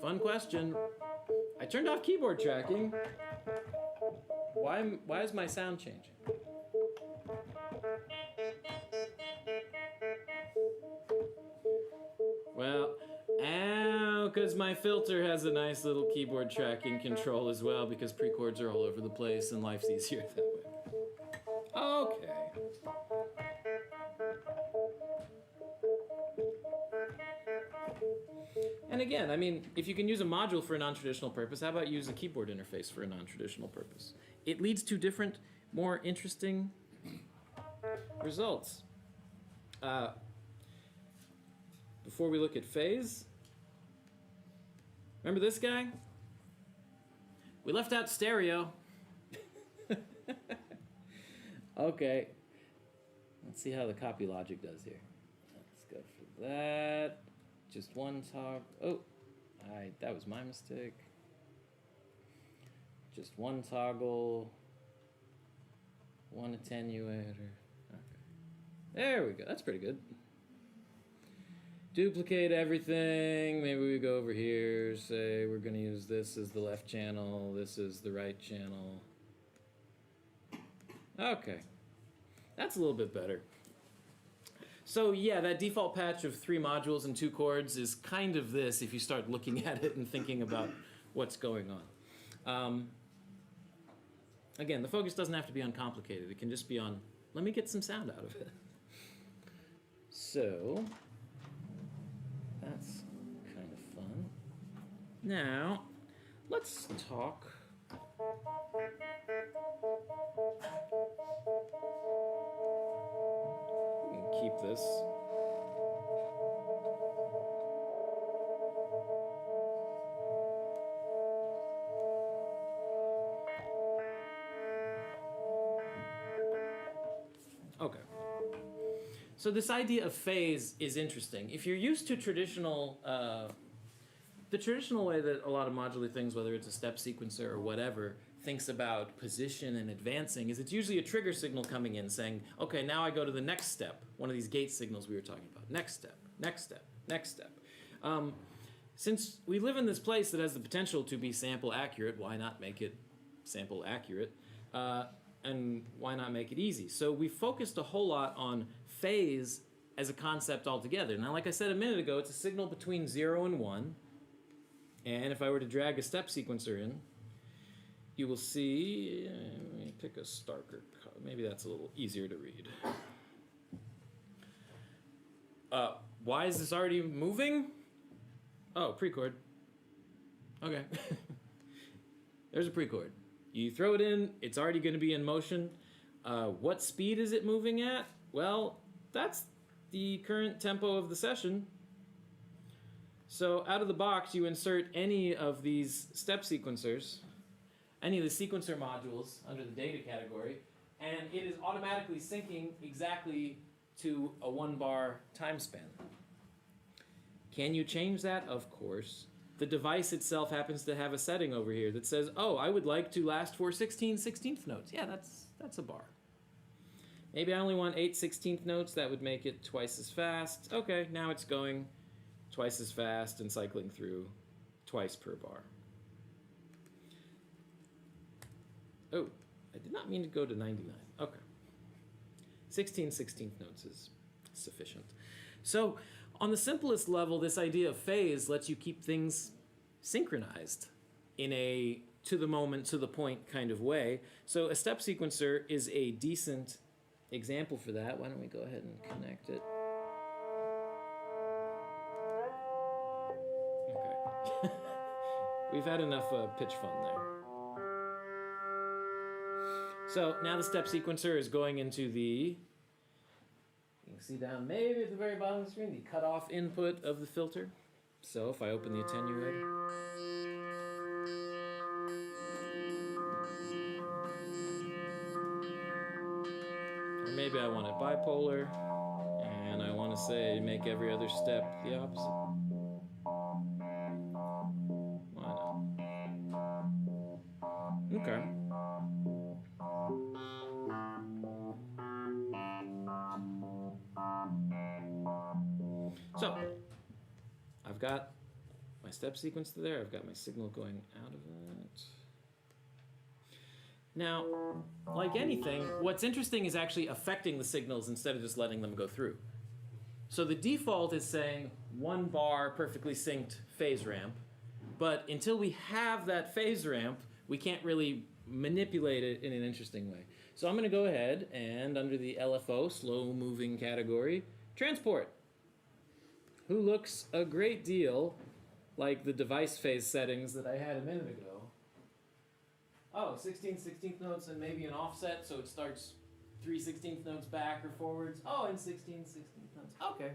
Fun question. I turned off keyboard tracking. Why is my sound changing? Well, because my filter has a nice little keyboard tracking control as well, because pre-chords are all over the place and life's easier that way. Okay. And again, I mean, if you can use a module for a non-traditional purpose, how about use a keyboard interface for a non-traditional purpose? It leads to different, more interesting results. Before we look at phase, remember this guy? We left out stereo. Okay. Let's see how the copy logic does here. Let's go for that. Just one toggle. Oh, that was my mistake. Just one toggle. One attenuator. Okay. There we go. That's pretty good. Duplicate everything. Maybe we go over here, say we're going to use this as the left channel, this is the right channel. Okay. That's a little bit better. So yeah, that default patch of 3 modules and 2 chords is kind of this if you start looking at it and thinking about what's going on. Again, the focus doesn't have to be on complicated. It can just be on, let me get some sound out of it. So, that's kind of fun. Now, let's talk. We can keep this. Okay. So this idea of phase is interesting. If you're used to traditional, the traditional way that a lot of modular things, whether it's a step sequencer or whatever, thinks about position and advancing, is it's usually a trigger signal coming in saying, okay, now I go to the next step, one of these gate signals we were talking about. Next step, next step, next step. Since we live in this place that has the potential to be sample accurate, why not make it sample accurate? And why not make it easy? So we focused a whole lot on phase as a concept altogether. Now, like I said a minute ago, it's a signal between 0 and 1. And if I were to drag a step sequencer in, you will see, let me pick a starker, maybe that's a little easier to read. Why is this already moving? Oh, pre-chord. Okay. There's a pre-chord. You throw it in, it's already going to be in motion. What speed is it moving at? Well, that's the current tempo of the session. So out of the box, you insert any of these step sequencers, any of the sequencer modules under the data category, and it is automatically syncing exactly to a 1-bar time span. Can you change that? Of course. The device itself happens to have a setting over here that says, oh, I would like to last for 16 16th notes. Yeah, that's a bar. Maybe I only want 8 16th notes. That would make it twice as fast. Okay, now it's going twice as fast and cycling through twice per bar. Oh, I did not mean to go to 99. Okay. 16 16th notes is sufficient. So, on the simplest level, this idea of phase lets you keep things synchronized in a to the moment, to the point kind of way. So a step sequencer is a decent example for that. Why don't we go ahead and connect it? Okay. We've had enough pitch fun there. So now the step sequencer is going into the, you can see down maybe at the very bottom of the screen, the cutoff input of the filter. So if I open the attenuator, or maybe I want it bipolar. And I want to say make every other step the opposite. Why not? Okay. So, I've got my step sequence there, I've got my signal going out of it. Now, like anything, what's interesting is actually affecting the signals instead of just letting them go through. So the default is saying 1 bar perfectly synced phase ramp, but until we have that phase ramp, we can't really manipulate it in an interesting way. So I'm going to go ahead and under the LFO, slow moving category, transport, who looks a great deal like the device phase settings that I had a minute ago. Oh, 16/16 notes and maybe an offset, so it starts 3/16 notes back or forwards. Oh, and 16/16 notes. Okay.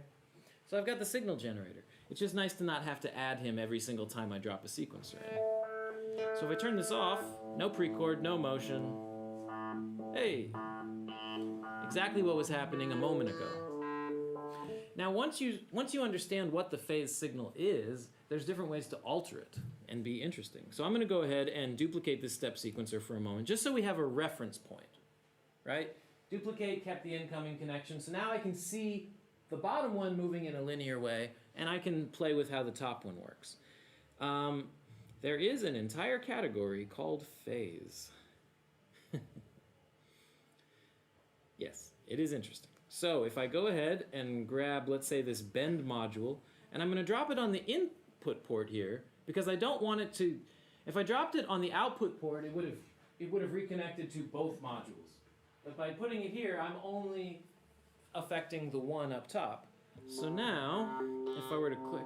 So I've got the signal generator. It's just nice to not have to add him every single time I drop a sequencer in. So if I turn this off, no pre-chord, no motion. Hey, exactly what was happening a moment ago. Now, once you understand what the phase signal is, there's different ways to alter it and be interesting. So I'm going to go ahead and duplicate this step sequencer for a moment, just so we have a reference point, right? Duplicate, kept the incoming connection. So now I can see the bottom one moving in a linear way, and I can play with how the top one works. There is an entire category called phase. Yes, it is interesting. So if I go ahead and grab, let's say, this bend module, and I'm going to drop it on the input port here, because I don't want it to, if I dropped it on the output port, it would have reconnected to both modules. But by putting it here, I'm only affecting the one up top. So now, if I were to click,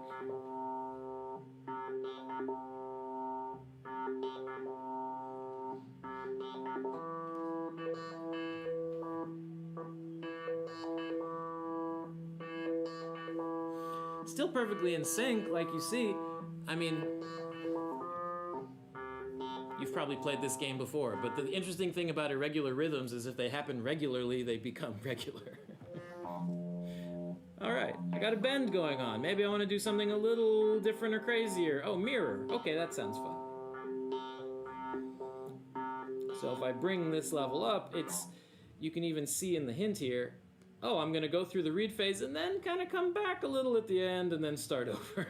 still perfectly in sync, like you see. I mean, you've probably played this game before, but the interesting thing about irregular rhythms is if they happen regularly, they become regular. All right, I got a bend going on. Maybe I want to do something a little different or crazier. Oh, mirror. Okay, that sounds fun. So if I bring this level up, you can even see in the hint here, oh, I'm going to go through the read phase and then kind of come back a little at the end and then start over.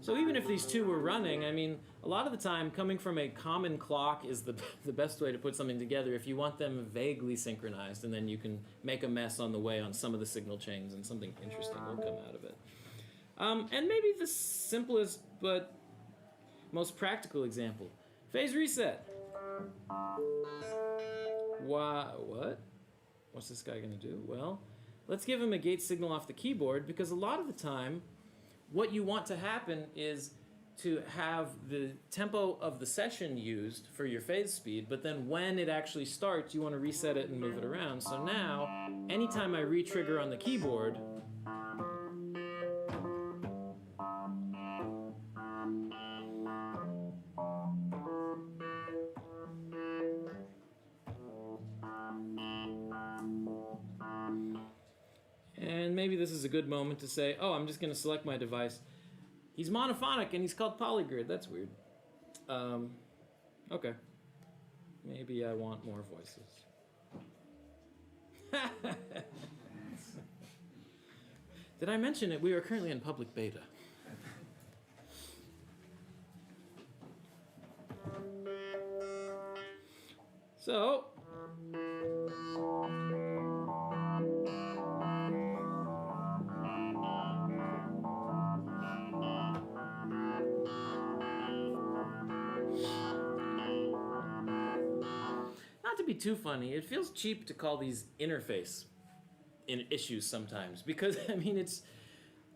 So even if these two were running, I mean, a lot of the time, coming from a common clock is the best way to put something together if you want them vaguely synchronized, and then you can make a mess on the way on some of the signal chains, and something interesting will come out of it. And maybe the simplest but most practical example, phase reset. What? What's this guy going to do? Well, let's give him a gate signal off the keyboard, because a lot of the time, what you want to happen is to have the tempo of the session used for your phase speed, but then when it actually starts, you want to reset it and move it around. So now, anytime I re-trigger on the keyboard, and maybe this is a good moment to say, oh, I'm just going to select my device. He's monophonic and he's called polygrid. That's weird. Okay. Maybe I want more voices. Did I mention it? We are currently in public beta. So, not to be too funny, it feels cheap to call these interface issues sometimes, because I mean, it's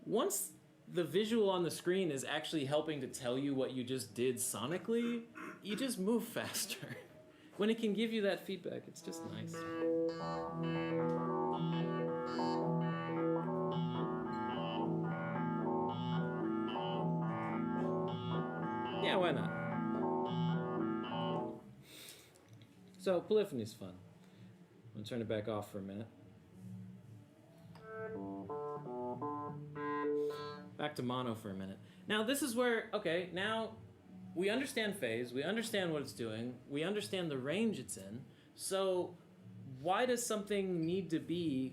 once the visual on the screen is actually helping to tell you what you just did sonically, you just move faster. When it can give you that feedback, it's just nice. why not? So, polyphony's fun. I'm going to turn it back off for a minute. Back to mono for a minute. Now, this is where, okay, now we understand phase, we understand what it's doing, we understand the range it's in, so why does something need to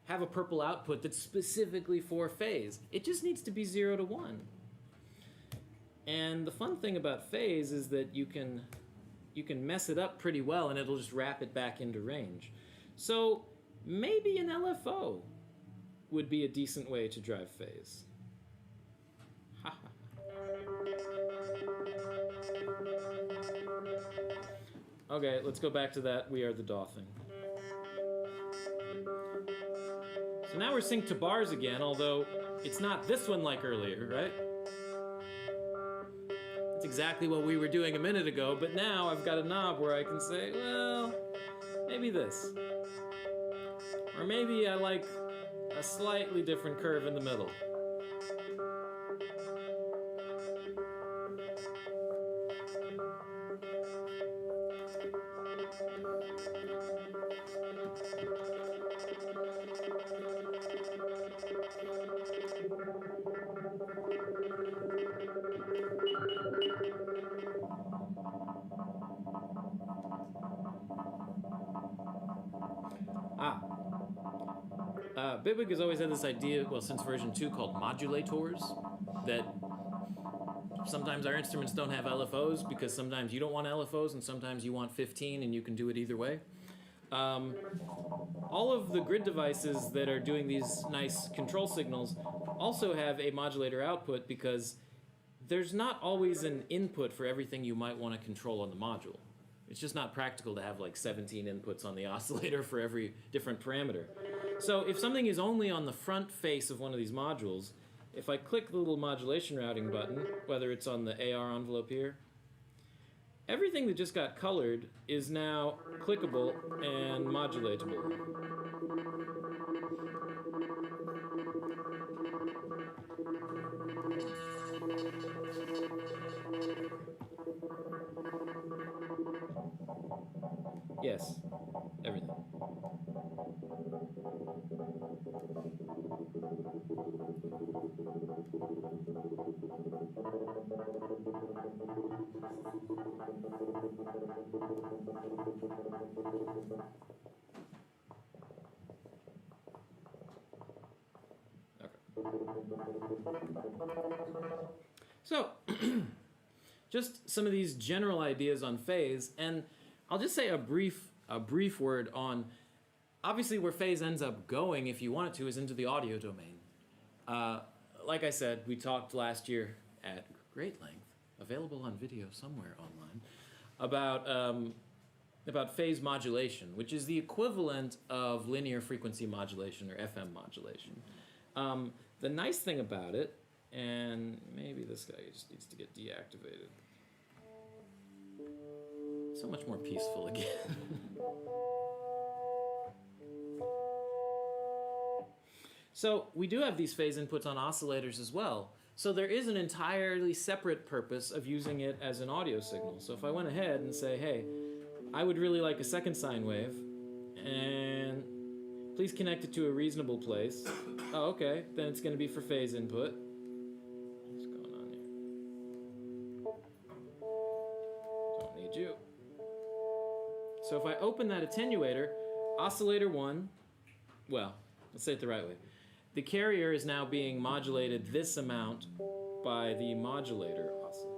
have a purple output that's specifically for phase? It just needs to be 0 to 1. And the fun thing about phase is that you can mess it up pretty well and it'll just wrap it back into range. So maybe an LFO would be a decent way to drive phase. Okay, let's go back to that We Are the DAW thing. So now we're synced to bars again, although it's not this one like earlier, right? That's exactly what we were doing a minute ago, but now I've got a knob where I can say, well, maybe this. Or maybe I like a slightly different curve in the middle. Bitwig has always had this idea, well, since version 2, called modulators, that sometimes our instruments don't have LFOs because sometimes you don't want LFOs and sometimes you want 15 and you can do it either way. All of the grid devices that are doing these nice control signals also have a modulator output because there's not always an input for everything you might want to control on the module. It's just not practical to have like 17 inputs on the oscillator for every different parameter. So if something is only on the front face of one of these modules, if I click the little modulation routing button, whether it's on the AR envelope here, everything that just got colored is now clickable and modulatable. Yes, everything. So, just some of these general ideas on phase, and I'll just say a brief word on, obviously where phase ends up going, if you want it to, is into the audio domain. Like I said, we talked last year at great length, available on video somewhere online, about phase modulation, which is the equivalent of linear frequency modulation or FM modulation. The nice thing about it, and maybe this guy just needs to get deactivated. So much more peaceful again. So we do have these phase inputs on oscillators as well. So there is an entirely separate purpose of using it as an audio signal. So if I went ahead and say, hey, I would really like a second sine wave, and please connect it to a reasonable place. Oh, okay, then it's going to be for phase input. What's going on here? Don't need you. So if I open that attenuator, oscillator 1, well, let's say it the right way. The carrier is now being modulated this amount by the modulator oscillator.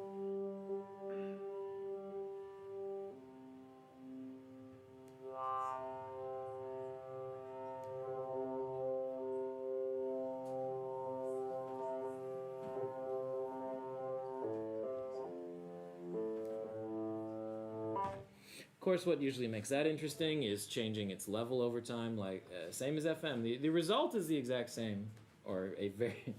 Of course, what usually makes that interesting is changing its level over time, like same as FM. The result is the exact same, or a very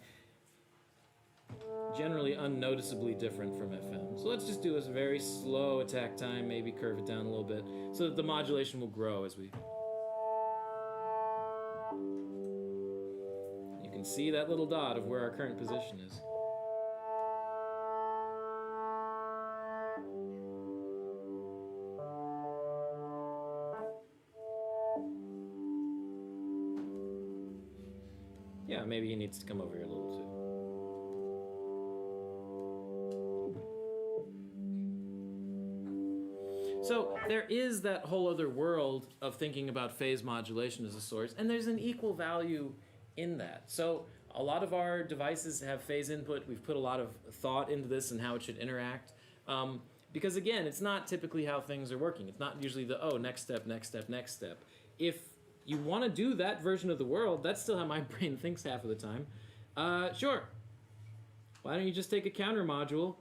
generally unnoticeably different from FM. So let's just do a very slow attack time, maybe curve it down a little bit, so that the modulation will grow as we... You can see that little dot of where our current position is. Yeah, maybe he needs to come over here a little too. So there is that whole other world of thinking about phase modulation as a source, and there's an equal value in that. So a lot of our devices have phase input. We've put a lot of thought into this and how it should interact. Because again, it's not typically how things are working. It's not usually the, oh, next step, next step, next step. If you want to do that version of the world, that's still how my brain thinks half of the time. Sure. Why don't you just take a counter module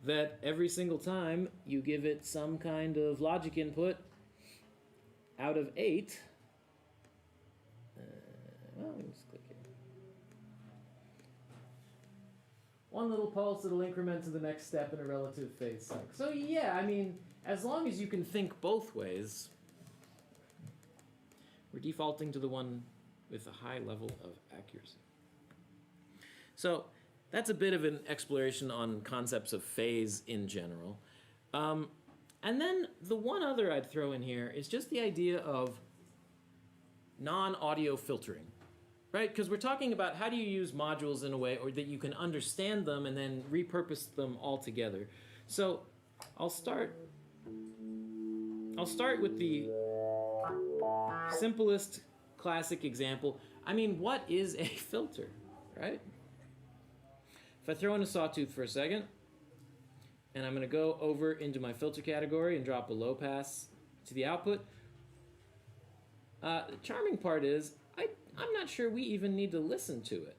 that every single time you give it some kind of logic input out of 8. Well, let me just click here. One little pulse, it'll increment to the next step in a relative phase cycle. So yeah, I mean, as long as you can think both ways, we're defaulting to the one with a high level of accuracy. So that's a bit of an exploration on concepts of phase in general. And then the one other I'd throw in here is just the idea of non-audio filtering, right? Because we're talking about how do you use modules in a way or that you can understand them and then repurpose them all together. So I'll start with the simplest classic example. I mean, what is a filter, right? If I throw in a sawtooth for a second, and I'm going to go over into my filter category and drop a low pass to the output, the charming part is I'm not sure we even need to listen to it.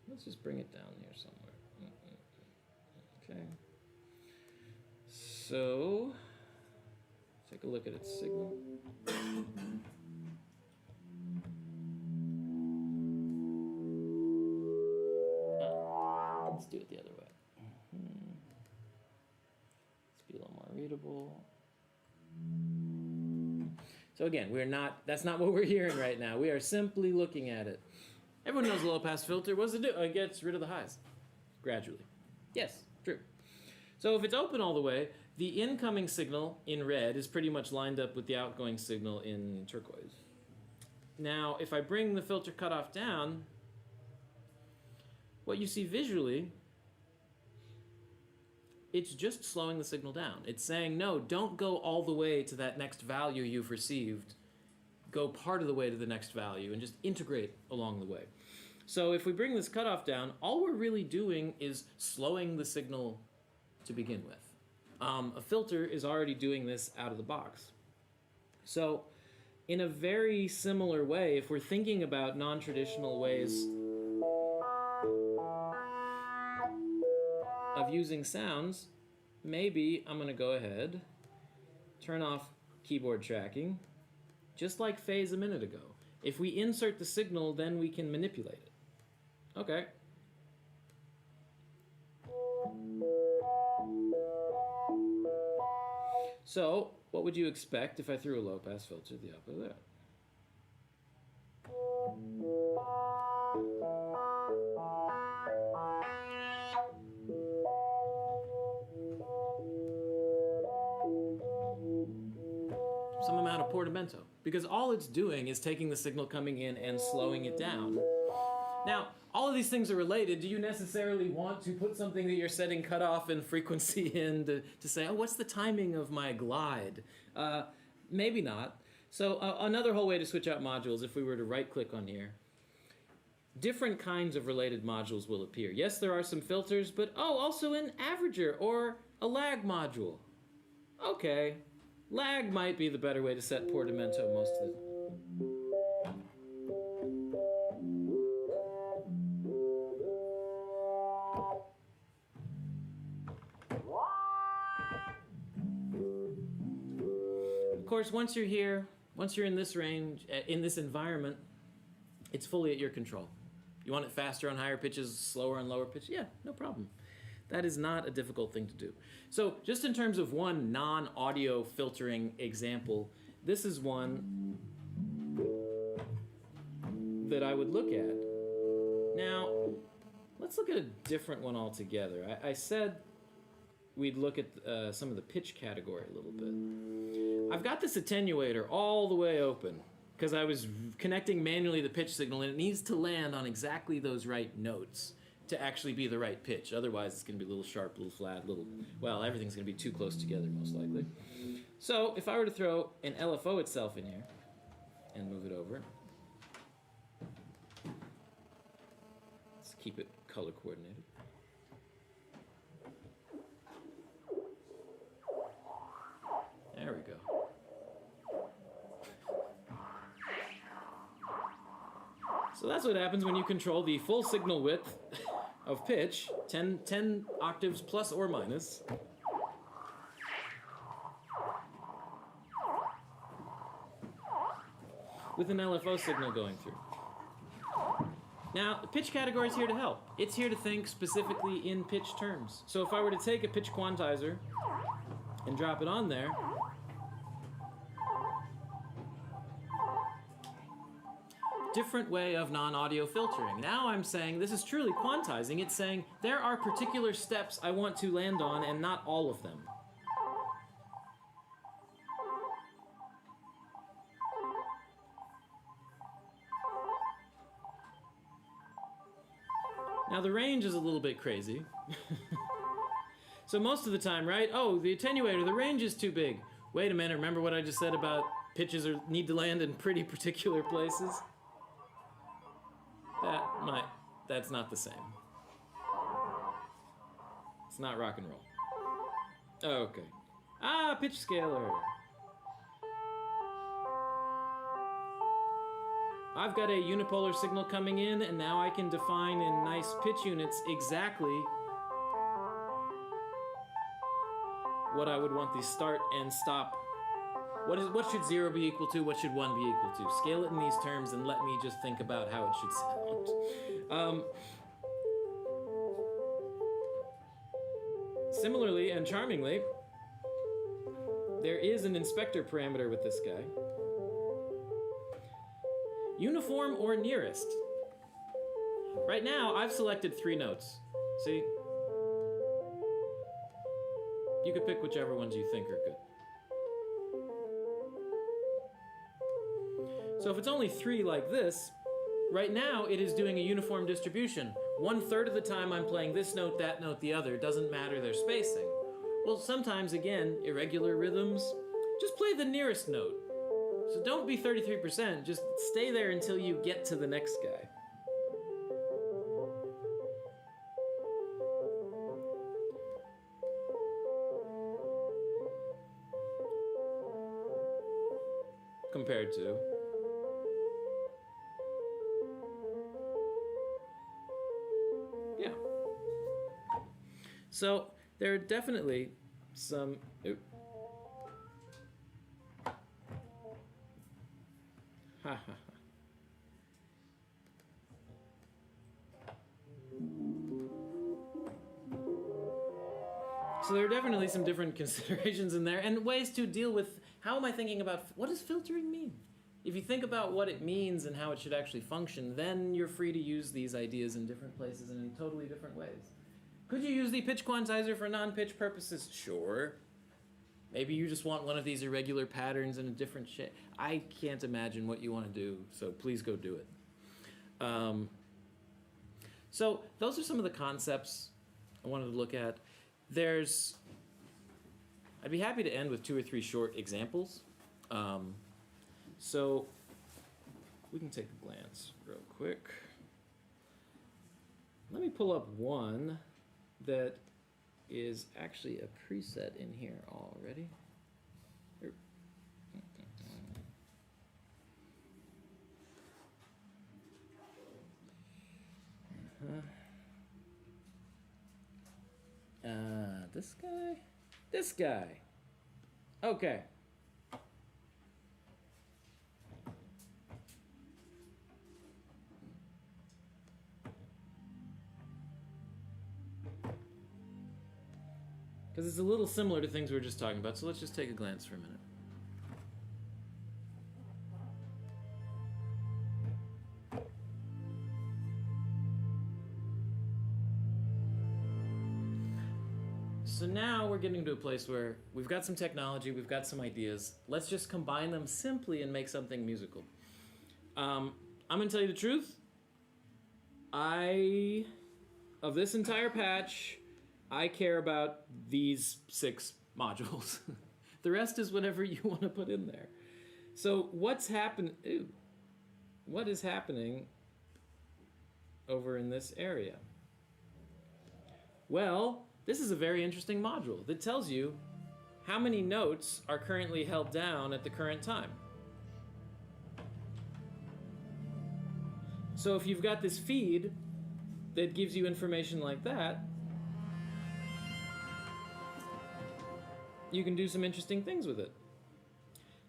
Let's just bring it down here somewhere. Okay. So, take a look at its signal. Let's do it the other way. Let's be a little more readable. So again, that's not what we're hearing right now. We are simply looking at it. Everyone knows a low-pass filter. What does it do? It gets rid of the highs gradually. Yes, true. So if it's open all the way, the incoming signal in red is pretty much lined up with the outgoing signal in turquoise. Now, if I bring the filter cutoff down, what you see visually, it's just slowing the signal down. It's saying, no, don't go all the way to that next value you've received. Go part of the way to the next value and just integrate along the way. So if we bring this cutoff down, all we're really doing is slowing the signal to begin with. A filter is already doing this out of the box. So in a very similar way, if we're thinking about non-traditional ways of using sounds, maybe I'm going to go ahead, turn off keyboard tracking, just like phase a minute ago. If we insert the signal, then we can manipulate it. Okay. So, what would you expect if I threw a low-pass filter to the output of that? Some amount of portamento, because all it's doing is taking the signal coming in and slowing it down. Now, all of these things are related. Do you necessarily want to put something that you're setting cutoff and frequency in to say, oh, what's the timing of my glide? Maybe not. So another whole way to switch out modules, if we were to right-click on here, different kinds of related modules will appear. Yes, there are some filters, but also an averager or a lag module. Okay. Lag might be the better way to set portamento most of the time. Of course, once you're here, once you're in this range, in this environment, it's fully at your control. You want it faster on higher pitches, slower on lower pitches? Yeah, no problem. That is not a difficult thing to do. So just in terms of one non-audio filtering example, this is one that I would look at. Now, let's look at a different one altogether. I said we'd look at some of the pitch category a little bit. I've got this attenuator all the way open. because I was connecting manually the pitch signal, and it needs to land on exactly those right notes to actually be the right pitch. Otherwise, it's going to be a little sharp, a little flat, well, everything's going to be too close together, most likely. So if I were to throw an LFO itself in here and move it over, let's keep it color coordinated. There we go. So that's what happens when you control the full signal width of pitch, 10 octaves plus or minus. With an LFO signal going through. Now, the pitch category is here to help. It's here to think specifically in pitch terms. So if I were to take a pitch quantizer and drop it on there, different way of non-audio filtering. Now I'm saying this is truly quantizing. It's saying there are particular steps I want to land on and not all of them. Now the range is a little bit crazy. So most of the time, right? Oh, the attenuator, the range is too big. Wait a minute, remember what I just said about pitches need to land in pretty particular places? That's not the same. It's not rock and roll. Okay. Pitch scaler. I've got a unipolar signal coming in, and now I can define in nice pitch units exactly what I would want the start and stop. What should 0 be equal to? What should 1 be equal to? Scale it in these terms and let me just think about how it should sound. Similarly and charmingly, there is an inspector parameter with this guy. Uniform or nearest. Right now, I've selected 3 notes. See? You could pick whichever ones you think are good. So if it's only 3 like this, right now it is doing a uniform distribution. 1/3 of the time I'm playing this note, that note, the other. Doesn't matter their spacing. Well, sometimes, again, irregular rhythms, just play the nearest note. So don't be 33%, just stay there until you get to the next guy. Compared to... yeah. So there are definitely some... So there are definitely some different considerations in there and ways to deal with how am I thinking about what does filtering mean? If you think about what it means and how it should actually function, then you're free to use these ideas in different places and in totally different ways. Could you use the pitch quantizer for non-pitch purposes? Sure. Maybe you just want one of these irregular patterns in a different shape. I can't imagine what you want to do, so please go do it. So those are some of the concepts I wanted to look at. I'd be happy to end with 2 or 3 short examples. So we can take a glance real quick. Let me pull up one that is actually a preset in here already. This guy? This guy. Okay. Because it's a little similar to things we were just talking about, so let's just take a glance for a minute. So now we're getting to a place where we've got some technology, we've got some ideas. Let's just combine them simply and make something musical. I'm going to tell you the truth. Of this entire patch, I care about these 6 modules. The rest is whatever you want to put in there. So what is happening over in this area? Well, this is a very interesting module that tells you how many notes are currently held down at the current time. So if you've got this feed that gives you information like that, you can do some interesting things with it.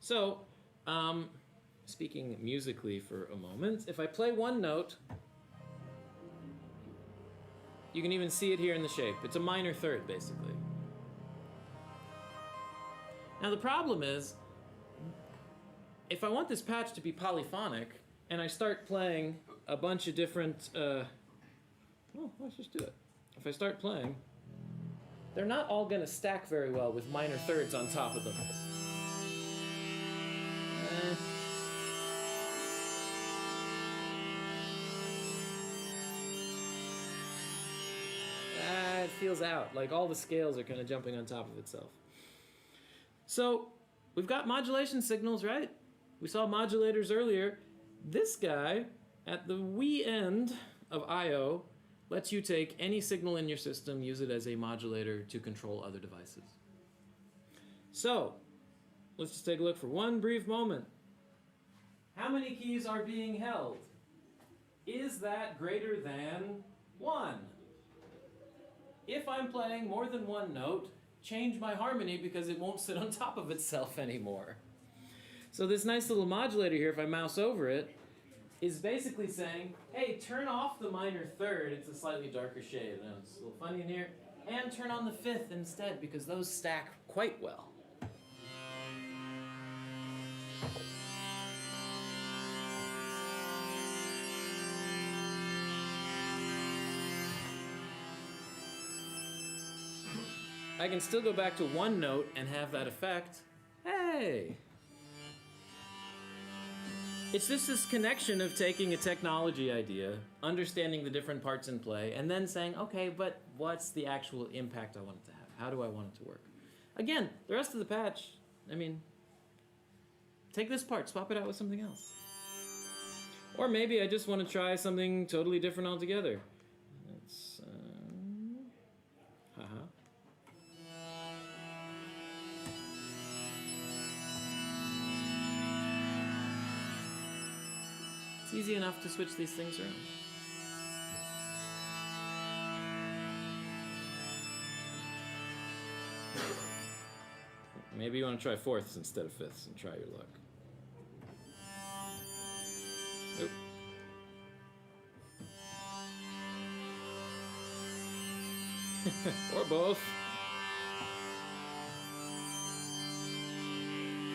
So, speaking musically for a moment, if I play one note, you can even see it here in the shape. It's a minor third, basically. Now the problem is, if I want this patch to be polyphonic, and I start playing a bunch of different, let's just do it. If I start playing, they're not all going to stack very well with minor thirds on top of them. It feels out, like all the scales are kind of jumping on top of itself. So, we've got modulation signals, right? We saw modulators earlier. This guy, at the wee end of I/O, lets you take any signal in your system, use it as a modulator to control other devices. So, let's just take a look for one brief moment. How many keys are being held? Is that greater than 1? If I'm playing more than one note, change my harmony because it won't sit on top of itself anymore. So this nice little modulator here, if I mouse over it, is basically saying, hey, turn off the minor third, it's a slightly darker shade, I know it's a little funny in here, and turn on the 5th instead because those stack quite well. I can still go back to one note and have that effect. Hey! It's just this connection of taking a technology idea, understanding the different parts in play, and then saying, okay, but what's the actual impact I want it to have? How do I want it to work? Again, the rest of the patch, I mean, take this part, swap it out with something else. Or maybe I just want to try something totally different altogether. Let's, It's easy enough to switch these things around. Maybe you want to try 4ths instead of 5ths and try your luck. Nope. Or both.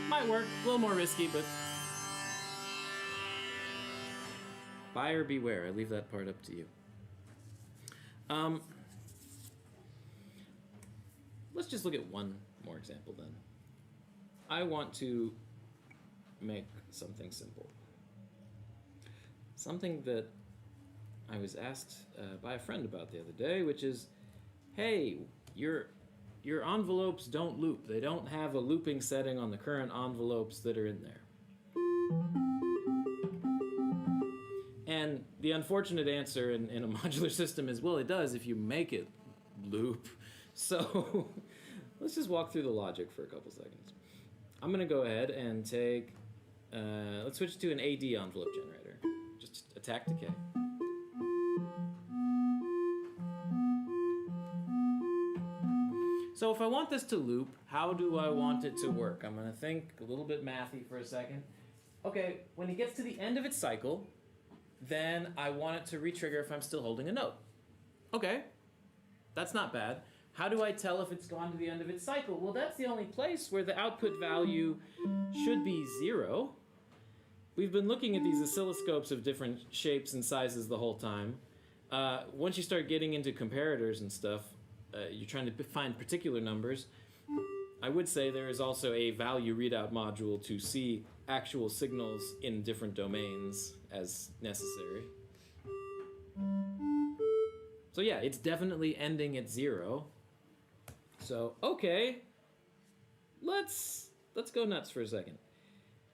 Might work, a little more risky, but buyer beware. I leave that part up to you. Let's just look at one more example then. I want to make something simple. Something that I was asked by a friend about the other day, which is, hey, your envelopes don't loop. They don't have a looping setting on the current envelopes that are in there. And the unfortunate answer in a modular system is, well, it does if you make it loop. So let's just walk through the logic for a couple seconds. I'm going to go ahead and take, let's switch to an AD envelope generator. Just attack decay. So if I want this to loop, how do I want it to work? I'm going to think a little bit mathy for a second. Okay, when it gets to the end of its cycle, then I want it to re-trigger if I'm still holding a note. Okay, that's not bad. How do I tell if it's gone to the end of its cycle? Well, that's the only place where the output value should be 0. We've been looking at these oscilloscopes of different shapes and sizes the whole time. Once you start getting into comparators and stuff, you're trying to find particular numbers. I would say there is also a value readout module to see actual signals in different domains as necessary. So yeah, it's definitely ending at 0. So, okay, let's go nuts for a second.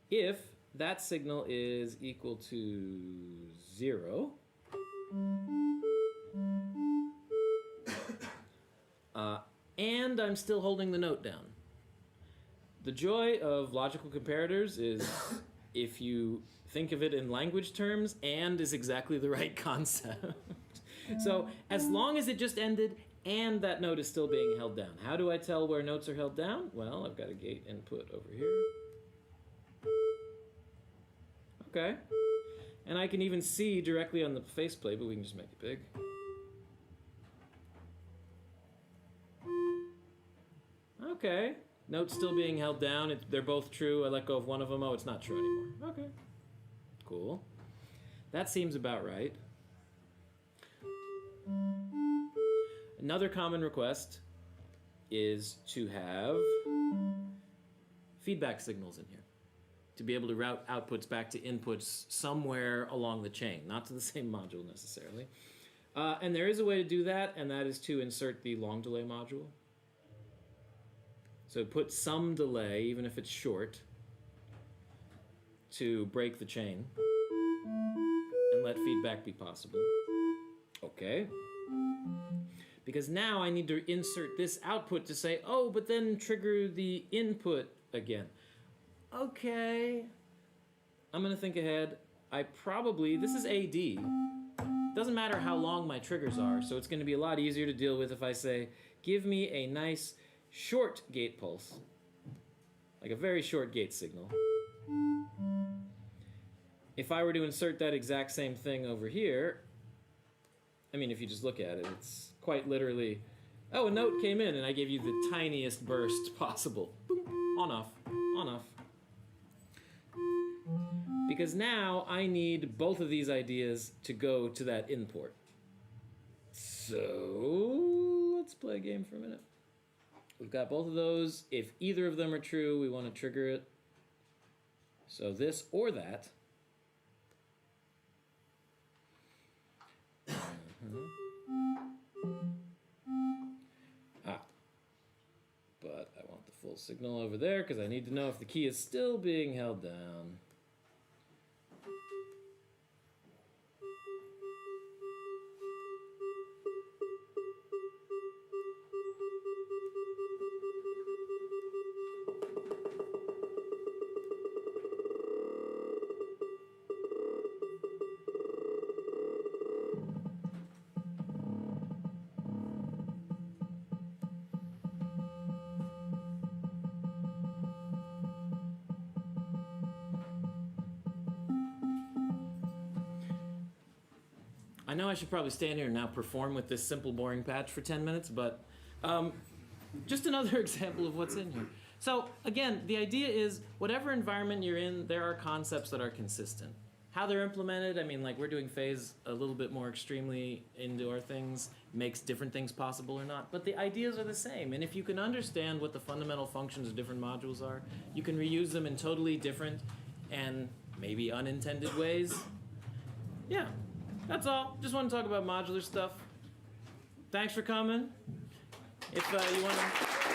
If that signal is equal to 0, and I'm still holding the note down. The joy of logical comparators is if you think of it in language terms, and is exactly the right concept. So as long as it just ended and that note is still being held down. How do I tell where notes are held down? Well, I've got a gate input over here. Okay. And I can even see directly on the faceplate, but we can just make it big. Okay. Note's still being held down. They're both true. I let go of one of them. Oh, it's not true anymore. Okay. Cool. That seems about right. Another common request is to have feedback signals in here, to be able to route outputs back to inputs somewhere along the chain, not to the same module necessarily. And there is a way to do that, and that is to insert the long delay module. So put some delay, even if it's short, to break the chain and let feedback be possible. Okay. Because now I need to insert this output to say, oh, but then trigger the input again. Okay. I'm going to think ahead. This is AD. Doesn't matter how long my triggers are, so it's going to be a lot easier to deal with if I say, give me a nice short gate pulse, like a very short gate signal. If I were to insert that exact same thing over here, I mean, if you just look at it, it's quite literally, oh, a note came in and I gave you the tiniest burst possible. Boom, on, off, on, off. Because now I need both of these ideas to go to that import. So let's play a game for a minute. We've got both of those. If either of them are true, we want to trigger it. So this or that. But I want the full signal over there because I need to know if the key is still being held down. I know I should probably stand here and now perform with this simple boring patch for 10 minutes, but just another example of what's in here. So again, the idea is whatever environment you're in, there are concepts that are consistent. How they're implemented, I mean, like we're doing phase a little bit more extremely into our things, makes different things possible or not, but the ideas are the same. And if you can understand what the fundamental functions of different modules are, you can reuse them in totally different and maybe unintended ways. Yeah. That's all. Just want to talk about modular stuff. Thanks for coming. If you want to...